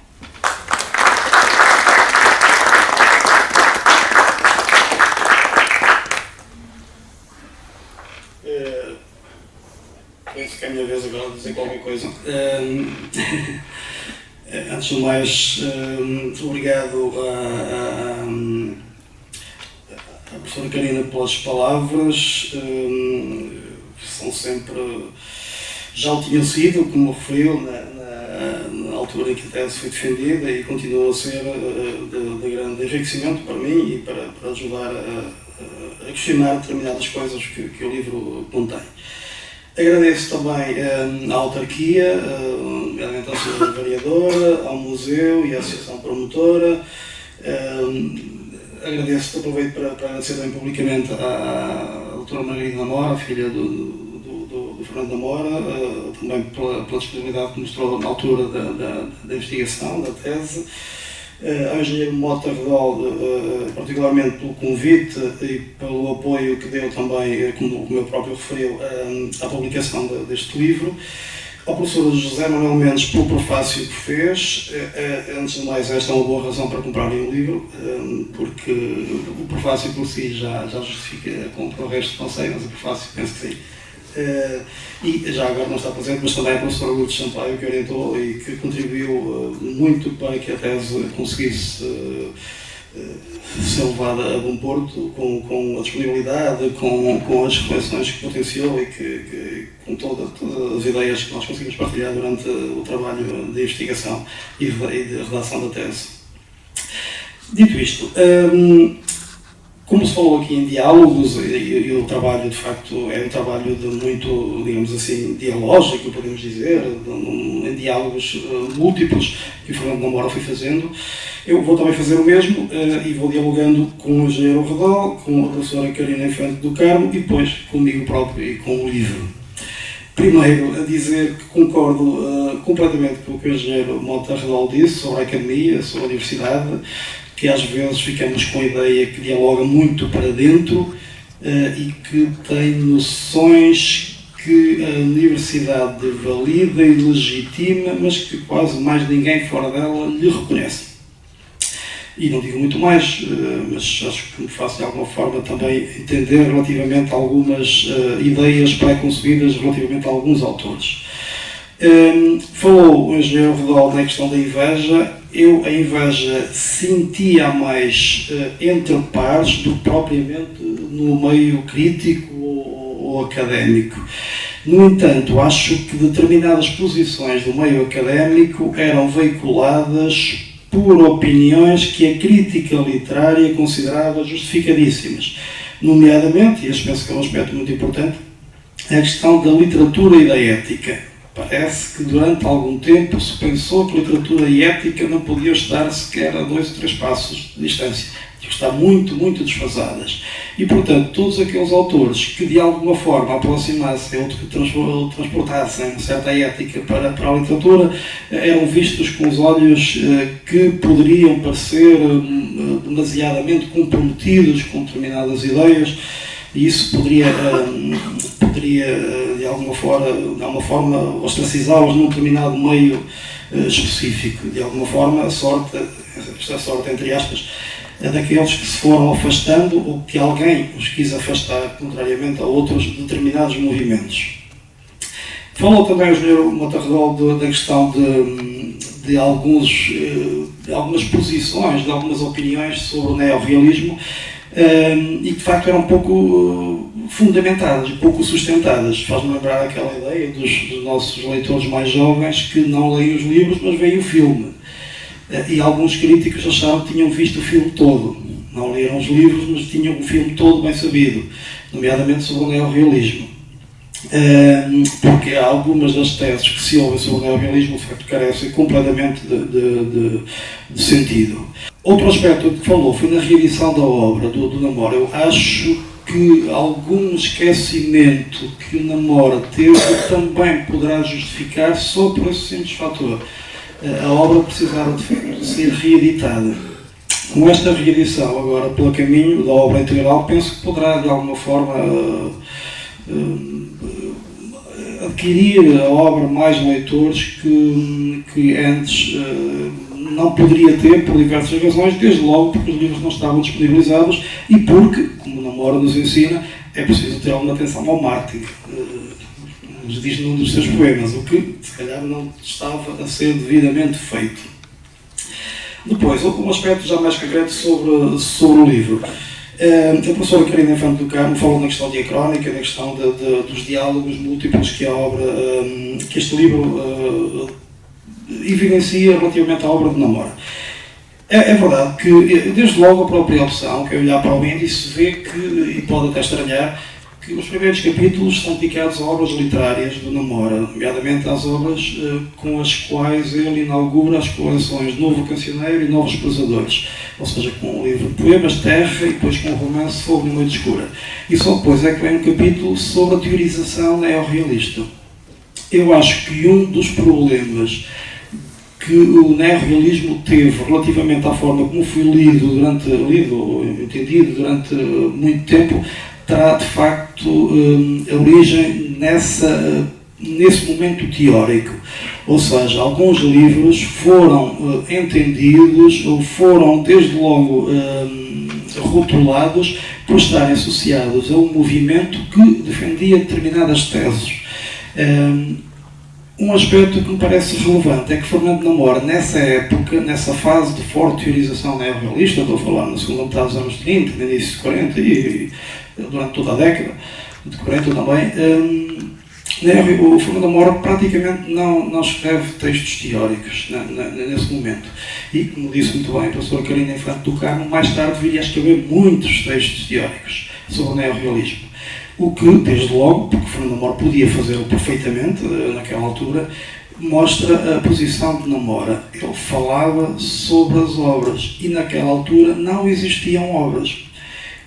Penso que é a minha vez agora de dizer qualquer coisa. Antes de mais, obrigado à professora Karina pelas palavras. São sempre. Já o tinham sido, como referiu, na altura em que a tese foi defendida, e continuam a ser de grande enriquecimento para mim e para ajudar a questionar determinadas coisas que o livro contém. Agradeço também à autarquia, à Associação Variadora, ao museu e à Associação Promotora. Aproveito para agradecer também publicamente à doutora Margarida Namora, filha do Fernando Namora, também pela disponibilidade que mostrou na altura da investigação, da tese. Ao engenheiro Mota Redol, particularmente pelo convite e pelo apoio que deu também, como eu próprio referiu, à publicação deste livro. Ao professor José Manuel Mendes pelo prefácio que fez. Antes de mais, esta é uma boa razão para comprarem o livro, porque o prefácio por si já justifica com o resto não sei, mas o prefácio penso que sim. E já agora não está presente, mas também a professora Lourdes Sampaio, que orientou e que contribuiu muito para que a tese conseguisse ser levada a bom porto, com a disponibilidade, com as reflexões que potenciou e com todas as ideias que nós conseguimos partilhar durante o trabalho de investigação e de redação da tese. Dito isto, como se falou aqui em diálogos, e o trabalho de facto é um trabalho de muito, digamos assim, dialógico, podemos dizer, em diálogos múltiplos que o Fernando Namora foi fazendo, eu vou também fazer o mesmo e vou dialogando com o engenheiro Redol, com a professora Karina Infante do Carmo e depois comigo próprio e com o livro. Primeiro, a dizer que concordo completamente com o que o engenheiro Mota Redol disse sobre a academia, sobre a universidade, que às vezes ficamos com a ideia que dialoga muito para dentro e que tem noções que a universidade valida e legitima, mas que quase mais ninguém fora dela lhe reconhece. E não digo muito mais, mas acho que me faço de alguma forma também entender relativamente a algumas ideias pré-concebidas relativamente a alguns autores. Falou o engenheiro Redol na questão da inveja. Eu a inveja sentia mais entre pares do que propriamente no meio crítico ou académico. No entanto, acho que determinadas posições do meio académico eram veiculadas por opiniões que a crítica literária considerava justificadíssimas. Nomeadamente, e este penso que é um aspecto muito importante, a questão da literatura e da ética. Parece que durante algum tempo se pensou que literatura e ética não podiam estar sequer a 2 ou 3 passos de distância, que estão muito, muito desfasadas. E, portanto, todos aqueles autores que de alguma forma aproximassem ou que transportassem uma certa ética para a literatura eram vistos com os olhos que poderiam parecer demasiadamente comprometidos com determinadas ideias, e isso poderia de alguma forma ostracizá-los num determinado meio específico. De alguma forma, esta sorte, entre aspas, é daqueles que se foram afastando ou que alguém os quis afastar, contrariamente a outros determinados movimentos. Falou também o engenheiro Mota Redol da questão de algumas posições, de algumas opiniões sobre o neorrealismo, e que de facto eram pouco fundamentadas, pouco sustentadas. Faz-me lembrar aquela ideia dos nossos leitores mais jovens que não leem os livros, mas veem o filme. E alguns críticos acharam que tinham visto o filme todo. Não leram os livros, mas tinham o filme todo bem sabido, nomeadamente sobre o neorrealismo. Porque algumas das teses que se ouvem sobre o neorrealismo de facto carecem completamente de sentido. Outro aspecto que falou foi na reedição da obra do Namora. Eu acho que algum esquecimento que o Namora teve também poderá justificar só por esse simples fator. A obra precisava de ser reeditada. Com esta reedição agora pelo caminho da obra integral, penso que poderá de alguma forma adquirir a obra mais leitores que antes não poderia ter por diversas razões, desde logo porque os livros não estavam disponibilizados e porque, como o Namora nos ensina, é preciso ter alguma atenção ao marketing. Nos diz num dos seus poemas, o que se calhar não estava a ser devidamente feito. Depois, um aspecto já mais concreto sobre o livro. A professora Karina Infante do Carmo falou na questão diacrónica, na questão dos diálogos múltiplos que este livro evidencia relativamente à obra de Namora. É verdade que, desde logo, a própria opção, que é olhar para o índice, vê que, e pode até estranhar, que os primeiros capítulos são dedicados a obras literárias do Namora, nomeadamente às obras com as quais ele inaugura as coleções Novo Cancioneiro e Novos Prosadores, ou seja, com o livro de poemas Terra e depois com o romance Fogo na Noite Escura. E só depois é que vem um capítulo sobre a teorização neorrealista. Eu acho que um dos problemas que o neorrealismo teve relativamente à forma como foi entendido durante muito tempo, terá de facto a origem nesse momento teórico. Ou seja, alguns livros foram entendidos ou foram desde logo rotulados por estarem associados a um movimento que defendia determinadas teses. Um aspecto que me parece relevante é que Fernando Namora, nessa época, nessa fase de forte teorização neorrealista, estou a falar na segunda metade dos anos 30, no início de 40 e durante toda a década de 40 também, O Fernando da Mora praticamente não escreve textos teóricos nesse momento. E, como disse muito bem a professora Carina Infante do Carmo, mais tarde viria a escrever muitos textos teóricos sobre o neorrealismo. O que, desde logo, porque Fernando da Mora podia fazê-lo perfeitamente naquela altura, mostra a posição de Namora. Ele falava sobre as obras e naquela altura não existiam obras.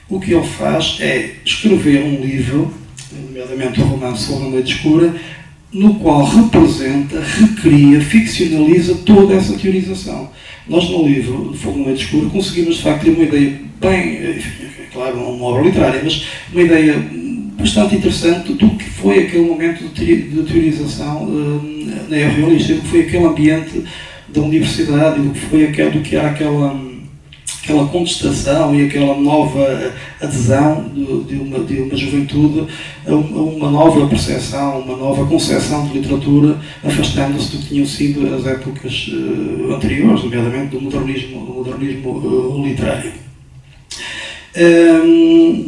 O que ele faz é escrever um livro, nomeadamente o romance Sobre a Noite Escura, no qual representa, recria, ficcionaliza toda essa teorização. Nós no livro Fogo na Noite Escura conseguimos de facto ter uma ideia bem, enfim, é claro, uma obra literária, mas uma ideia bastante interessante do que foi aquele momento de teorização neorrealista, do que foi aquele ambiente da universidade, do que era aquela contestação e aquela nova adesão de uma juventude a uma nova percepção, uma nova concepção de literatura, afastando-se do que tinham sido as épocas anteriores, nomeadamente do modernismo literário.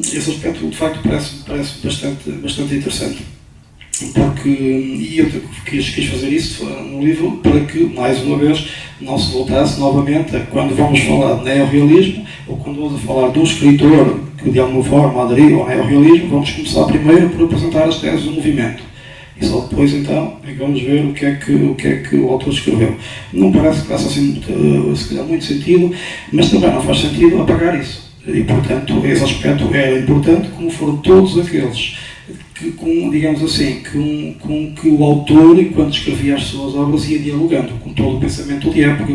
Esse aspecto, de facto, parece bastante interessante. Porque, e eu quis fazer isso no livro para que, mais uma vez, não se voltasse novamente a, quando vamos falar de neorrealismo, ou quando vamos falar de um escritor que de alguma forma aderiu ao neorrealismo, vamos começar primeiro por apresentar as teses do movimento. E só depois, então, vamos ver o que é que o autor escreveu. Não parece que faça assim, se calhar, muito sentido, mas também não faz sentido apagar isso. E, portanto, esse aspecto era importante, como foram todos aqueles que, digamos assim, com que o autor, enquanto escrevia as suas obras, ia dialogando com todo o pensamento de época,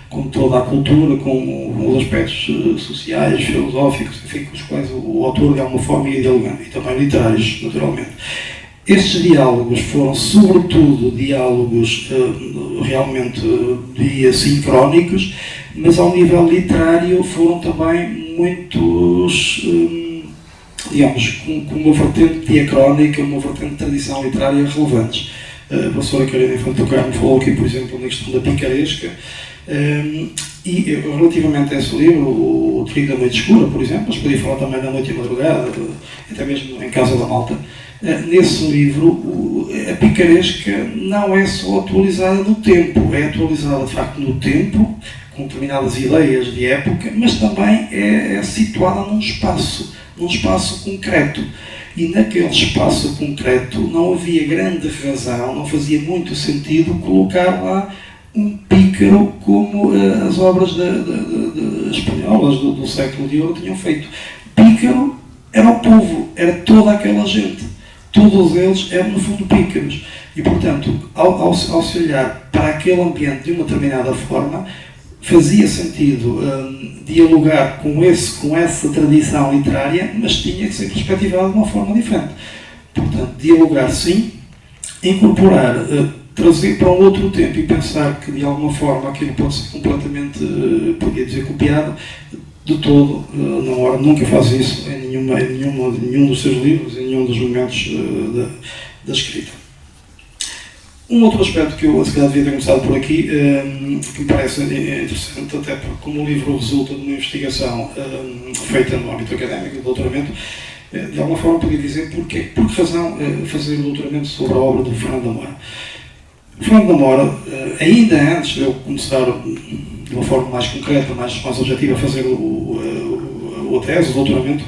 com toda a cultura, com os aspectos sociais, filosóficos, enfim, com os quais o autor, de alguma forma, ia dialogando, e também literários, naturalmente. Estes diálogos foram, sobretudo, diálogos realmente sincrónicos, mas ao nível literário foram também muitos, digamos, com uma vertente diacrónica, uma vertente de tradição literária relevantes. A professora Carina Infante do Carmo falou aqui, por exemplo, na questão da picaresca, e relativamente a esse livro, o Trigo da Noite Escura, por exemplo, mas podia falar também da Noite e Madrugada, até mesmo em Casa da Malta. Nesse livro, a picaresca não é só atualizada no tempo, é atualizada de facto no tempo, com determinadas ideias de época, mas também é situada num espaço concreto. E naquele espaço concreto não havia grande razão, não fazia muito sentido colocar lá um pícaro como as obras espanholas do século de ouro tinham feito. Pícaro era o povo, era toda aquela gente. Todos eles eram, no fundo, pícaros. E, portanto, ao se olhar para aquele ambiente de uma determinada forma, fazia sentido dialogar com essa tradição literária, mas tinha que ser perspectivado de uma forma diferente. Portanto, dialogar sim, incorporar, trazer para um outro tempo e pensar que, de alguma forma, aquilo pode ser completamente, podia dizer, copiado, de todo. Namora nunca faz isso em nenhum dos seus livros, em nenhum dos momentos da escrita. Um outro aspecto que eu, se calhar, devia ter começado por aqui, que me parece interessante, até porque como o livro resulta de uma investigação feita no âmbito académico, de doutoramento, de alguma forma podia dizer por que razão fazer o doutoramento sobre a obra do Fernando da Mora. O Fernando da Mora, ainda antes de eu começar de uma forma mais concreta, mais objetiva, a fazer a tese, o doutoramento,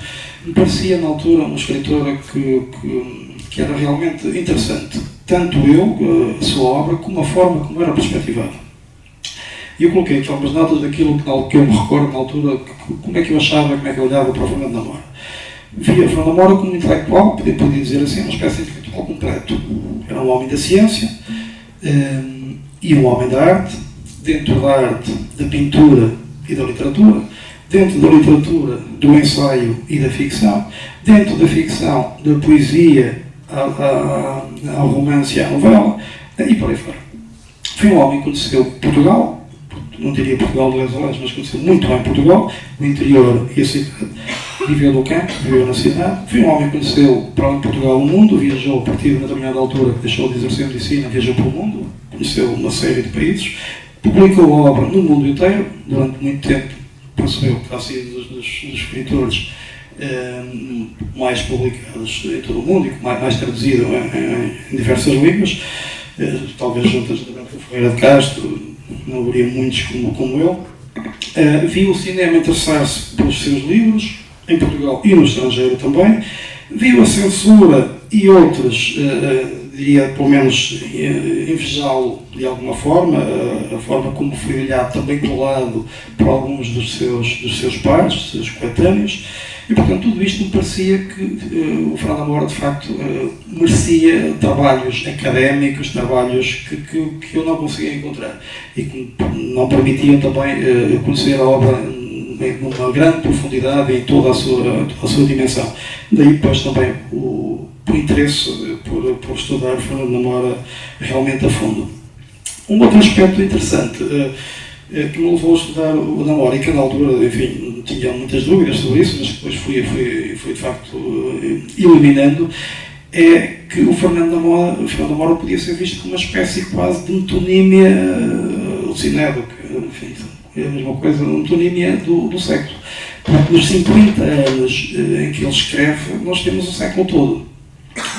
me parecia na altura um escritor que era realmente interessante. Tanto a sua obra, como a forma como era perspectivada. E eu coloquei aqui algumas notas daquilo que eu me recordo na altura, como é que eu achava, como é que eu olhava para o Fernando da Mora. Via o Fernando da Mora como um intelectual, podia dizer assim, uma espécie de intelectual completo. Era um homem da ciência e um homem da arte, dentro da arte, da pintura e da literatura, dentro da literatura, do ensaio e da ficção, dentro da ficção, da poesia, ao romance e à novela, e por aí fora. Foi um homem que conheceu Portugal, não diria Portugal de Les Olés, mas conheceu muito bem Portugal, o interior e a cidade, viveu no campo, viveu na cidade. Foi um homem que conheceu, para além de Portugal, o mundo, viajou a partir de uma determinada altura, que deixou de exercer medicina, viajou pelo mundo, conheceu uma série de países, publicou obra no mundo inteiro, durante muito tempo, percebeu que terá sido dos escritores mais publicadas em todo o mundo e mais traduzido em diversas línguas. Talvez juntas com o Ferreira de Castro, não haveria muitos como ele. Viu o cinema interessar-se pelos seus livros, em Portugal e no estrangeiro também. Viu a censura e outras, diria pelo menos, invejá-lo de alguma forma, a forma como foi olhado também pelo lado por alguns dos seus pares, dos seus coetâneos. E, portanto, tudo isto me parecia que o Fernando da Mora, de facto, merecia trabalhos académicos, trabalhos que eu não conseguia encontrar e que não permitiam também conhecer a obra numa grande profundidade em toda a sua dimensão. Daí, depois, também o interesse por estudar o Fernando da Mora realmente a fundo. Um outro aspecto interessante que me levou a estudar o da Mora e que na altura, enfim, tinha muitas dúvidas sobre isso, mas depois fui de facto eliminando, é que o Fernando da Mora podia ser visto como uma espécie quase de metonímia alucinada, enfim, é a mesma coisa, uma metonímia do século. Porque nos 50 anos em que ele escreve, nós temos o século todo.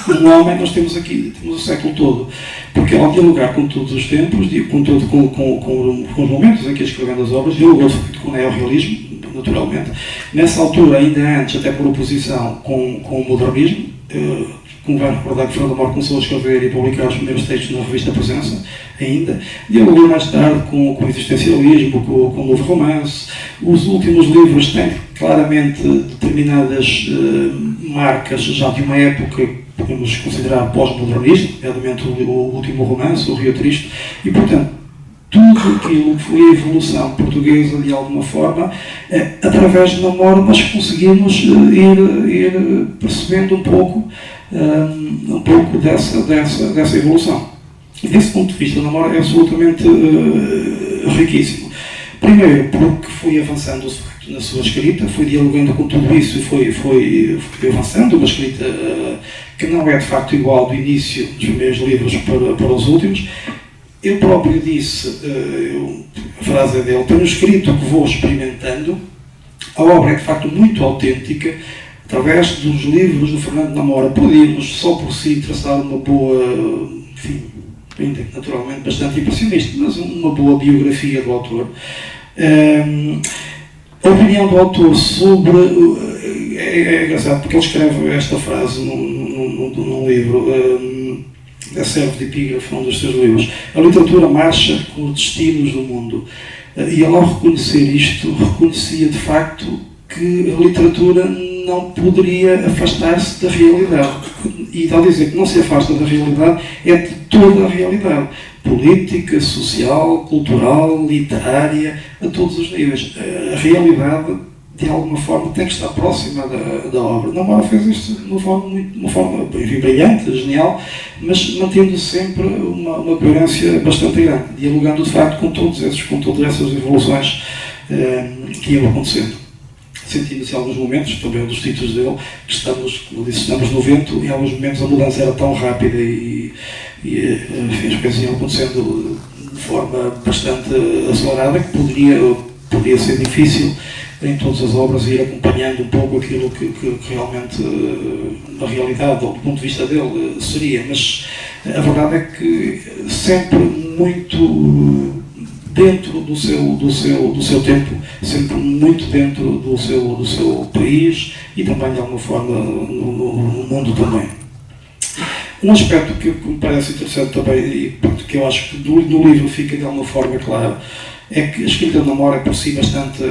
Um homem, nós temos o século todo, porque ao dialogar com todos os tempos, com os momentos em que escrevendo as obras, dialogou com o neorrealismo, naturalmente. Nessa altura, ainda antes, até por oposição com o modernismo, como vai recordar que Fernando da Mora começou a escrever e publicar os primeiros textos na revista Presença, ainda. Dialogou mais tarde com o existencialismo, com o novo romance. Os últimos livros têm claramente determinadas marcas já de uma época que podemos considerar pós-modernista, nomeadamente o último romance, o Rio Triste, e, portanto, tudo aquilo que foi a evolução portuguesa, de alguma forma, através de Namora, nós conseguimos ir percebendo um pouco dessa evolução. E desse ponto de vista, Namora é absolutamente riquíssimo. Primeiro, porque foi avançando na sua escrita, foi dialogando com tudo isso e foi avançando, uma escrita que não é de facto igual do início dos primeiros livros para os últimos. Ele próprio disse, a frase é dele: tenho escrito o que vou experimentando. A obra é de facto muito autêntica. Através dos livros do Fernando da Mora podíamos só por si traçar uma boa, enfim, ainda que naturalmente bastante impressionista, mas uma boa biografia do autor. A opinião do autor sobre... É engraçado porque ele escreve esta frase num livro, serve de epígrafe, um dos seus livros: a literatura marcha com os destinos do mundo. E ele, ao reconhecer isto, reconhecia de facto que a literatura não poderia afastar-se da realidade. E ao dizer que não se afasta da realidade, é de toda a realidade. Política, social, cultural, literária, a todos os níveis. A realidade, de alguma forma, tem que estar próxima da obra. Namora fez isto de uma forma brilhante, genial, mas mantendo sempre uma coerência bastante grande, dialogando de facto com todas essas evoluções que iam acontecendo. Sentindo-se em alguns momentos, também um dos títulos dele, que estamos no vento, em alguns momentos a mudança era tão rápida e enfim, as coisas iam acontecendo de forma bastante acelerada que poderia ser difícil em todas as obras ir acompanhando um pouco aquilo que realmente, na realidade, ou do ponto de vista dele, seria. Mas a verdade é que sempre muito dentro do seu tempo, sempre muito dentro do seu país e também, de alguma forma, no mundo também. Um aspecto que me parece interessante também, e que eu acho que no livro fica de alguma forma claro, é que a escrita de Namora é por si bastante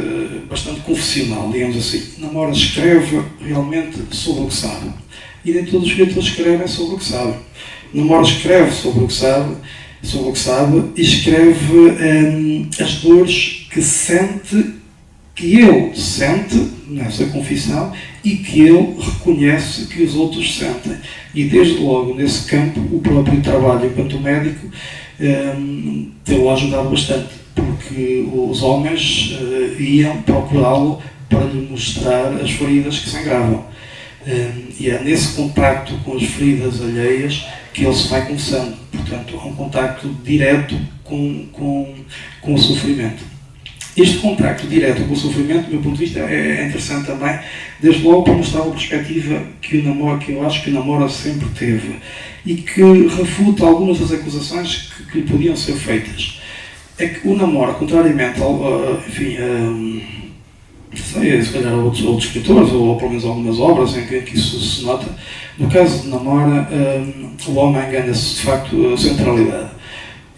confessional, digamos assim. Namora escreve realmente sobre o que sabe. E nem todos os escritores escrevem sobre o que sabem. Namora escreve sobre o que sabe, e escreve as dores que ele sente nessa confissão e que ele reconhece que os outros sentem. E desde logo, nesse campo, o próprio trabalho enquanto médico tem-o ajudado bastante, porque os homens iam procurá-lo para lhe mostrar as feridas que sangravam. E é nesse contacto com as feridas alheias que ele se vai confessando. Portanto, há um contacto direto com o sofrimento. Este contacto direto com o sofrimento, do meu ponto de vista, é interessante também, desde logo para mostrar uma perspectiva que eu acho que o Namora sempre teve e que refuta algumas das acusações que lhe podiam ser feitas. É que o Namora, contrariamente ao, enfim, se calhar outros escritores, ou pelo menos algumas obras em que isso se nota, no caso de Namora, o homem ganha-se de facto a centralidade.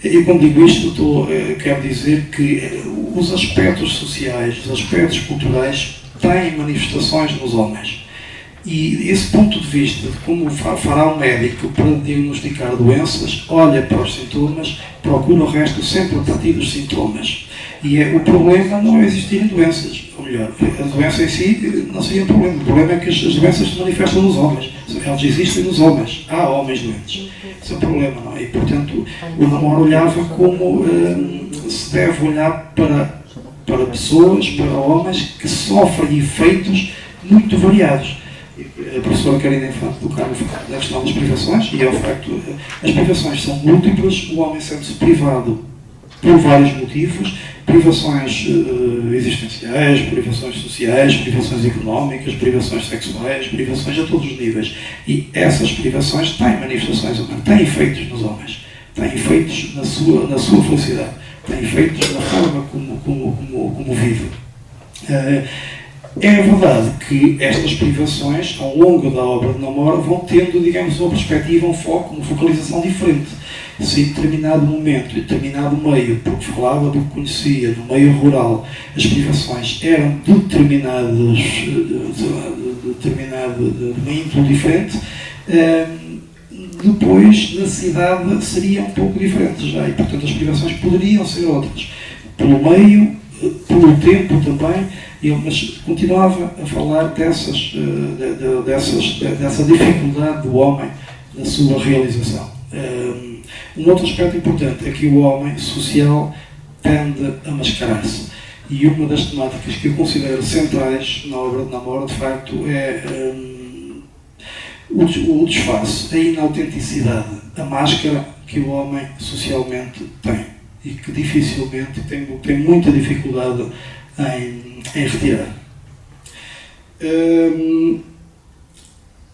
E quando digo isto, quero dizer que os aspectos sociais, os aspectos culturais têm manifestações nos homens. E esse ponto de vista de como fará um médico para diagnosticar doenças, olha para os sintomas, procura o resto sempre a partir dos sintomas. E o problema não é existirem doenças, ou melhor, a doença em si não seria um problema. O problema é que as doenças se manifestam nos homens. Elas existem nos homens. Há homens doentes. Esse é o problema, não é? E, portanto, o Namora olhava como se deve olhar para pessoas, para homens que sofrem efeitos muito variados. A professora Karina Infante do Carmo na questão das privações, e é o facto, as privações são múltiplas, o homem sente-se privado por vários motivos, privações existenciais, privações sociais, privações económicas, privações sexuais, privações a todos os níveis. E essas privações têm manifestações humanas, têm efeitos nos homens, têm efeitos na sua felicidade, têm efeitos na forma como vive. É verdade que estas privações, ao longo da obra de Namora, vão tendo, digamos, uma perspectiva, um foco, uma focalização diferente. Se em determinado momento, em determinado meio, porque falava do que conhecia, no meio rural, as privações eram de determinado índole diferente, depois, na cidade, seria um pouco diferente já, e portanto as privações poderiam ser outras. Pelo meio, pelo tempo também, mas continuava a falar dessa dificuldade do homem na sua realização. Um outro aspecto importante é que o homem social tende a mascarar-se. E uma das temáticas que eu considero centrais na obra de Namora, de facto, é o disfarce, a inautenticidade, a máscara que o homem socialmente tem e que dificilmente tem muita dificuldade em retirar.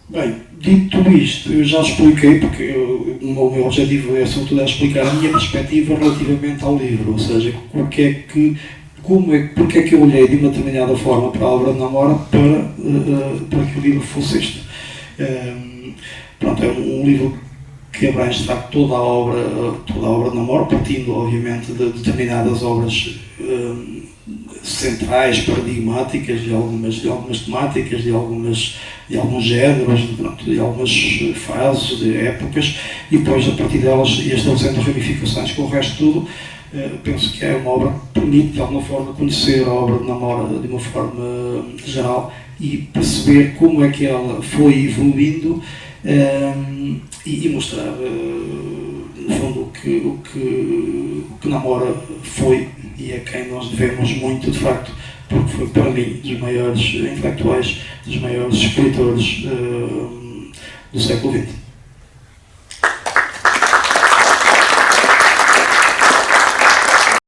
Bem, dito isto, eu já expliquei, porque o meu objetivo é sobretudo explicar a minha perspectiva relativamente ao livro, ou seja, porque é que eu olhei de uma determinada forma para a obra de Namora para que o livro fosse este. Pronto, é um livro que abrange de facto toda a obra de Namora, partindo obviamente de determinadas obras centrais, paradigmáticas, de algumas temáticas, de alguns géneros, de algumas fases, de épocas, e depois a partir delas ia estabelecendo ramificações com o resto tudo. Penso que é uma obra que permite de alguma forma conhecer a obra de Namora de uma forma geral e perceber como é que ela foi evoluindo e mostrar no fundo o que Namora foi e a quem nós devemos muito, de facto, porque foi para mim dos maiores intelectuais, dos maiores escritores do século XX.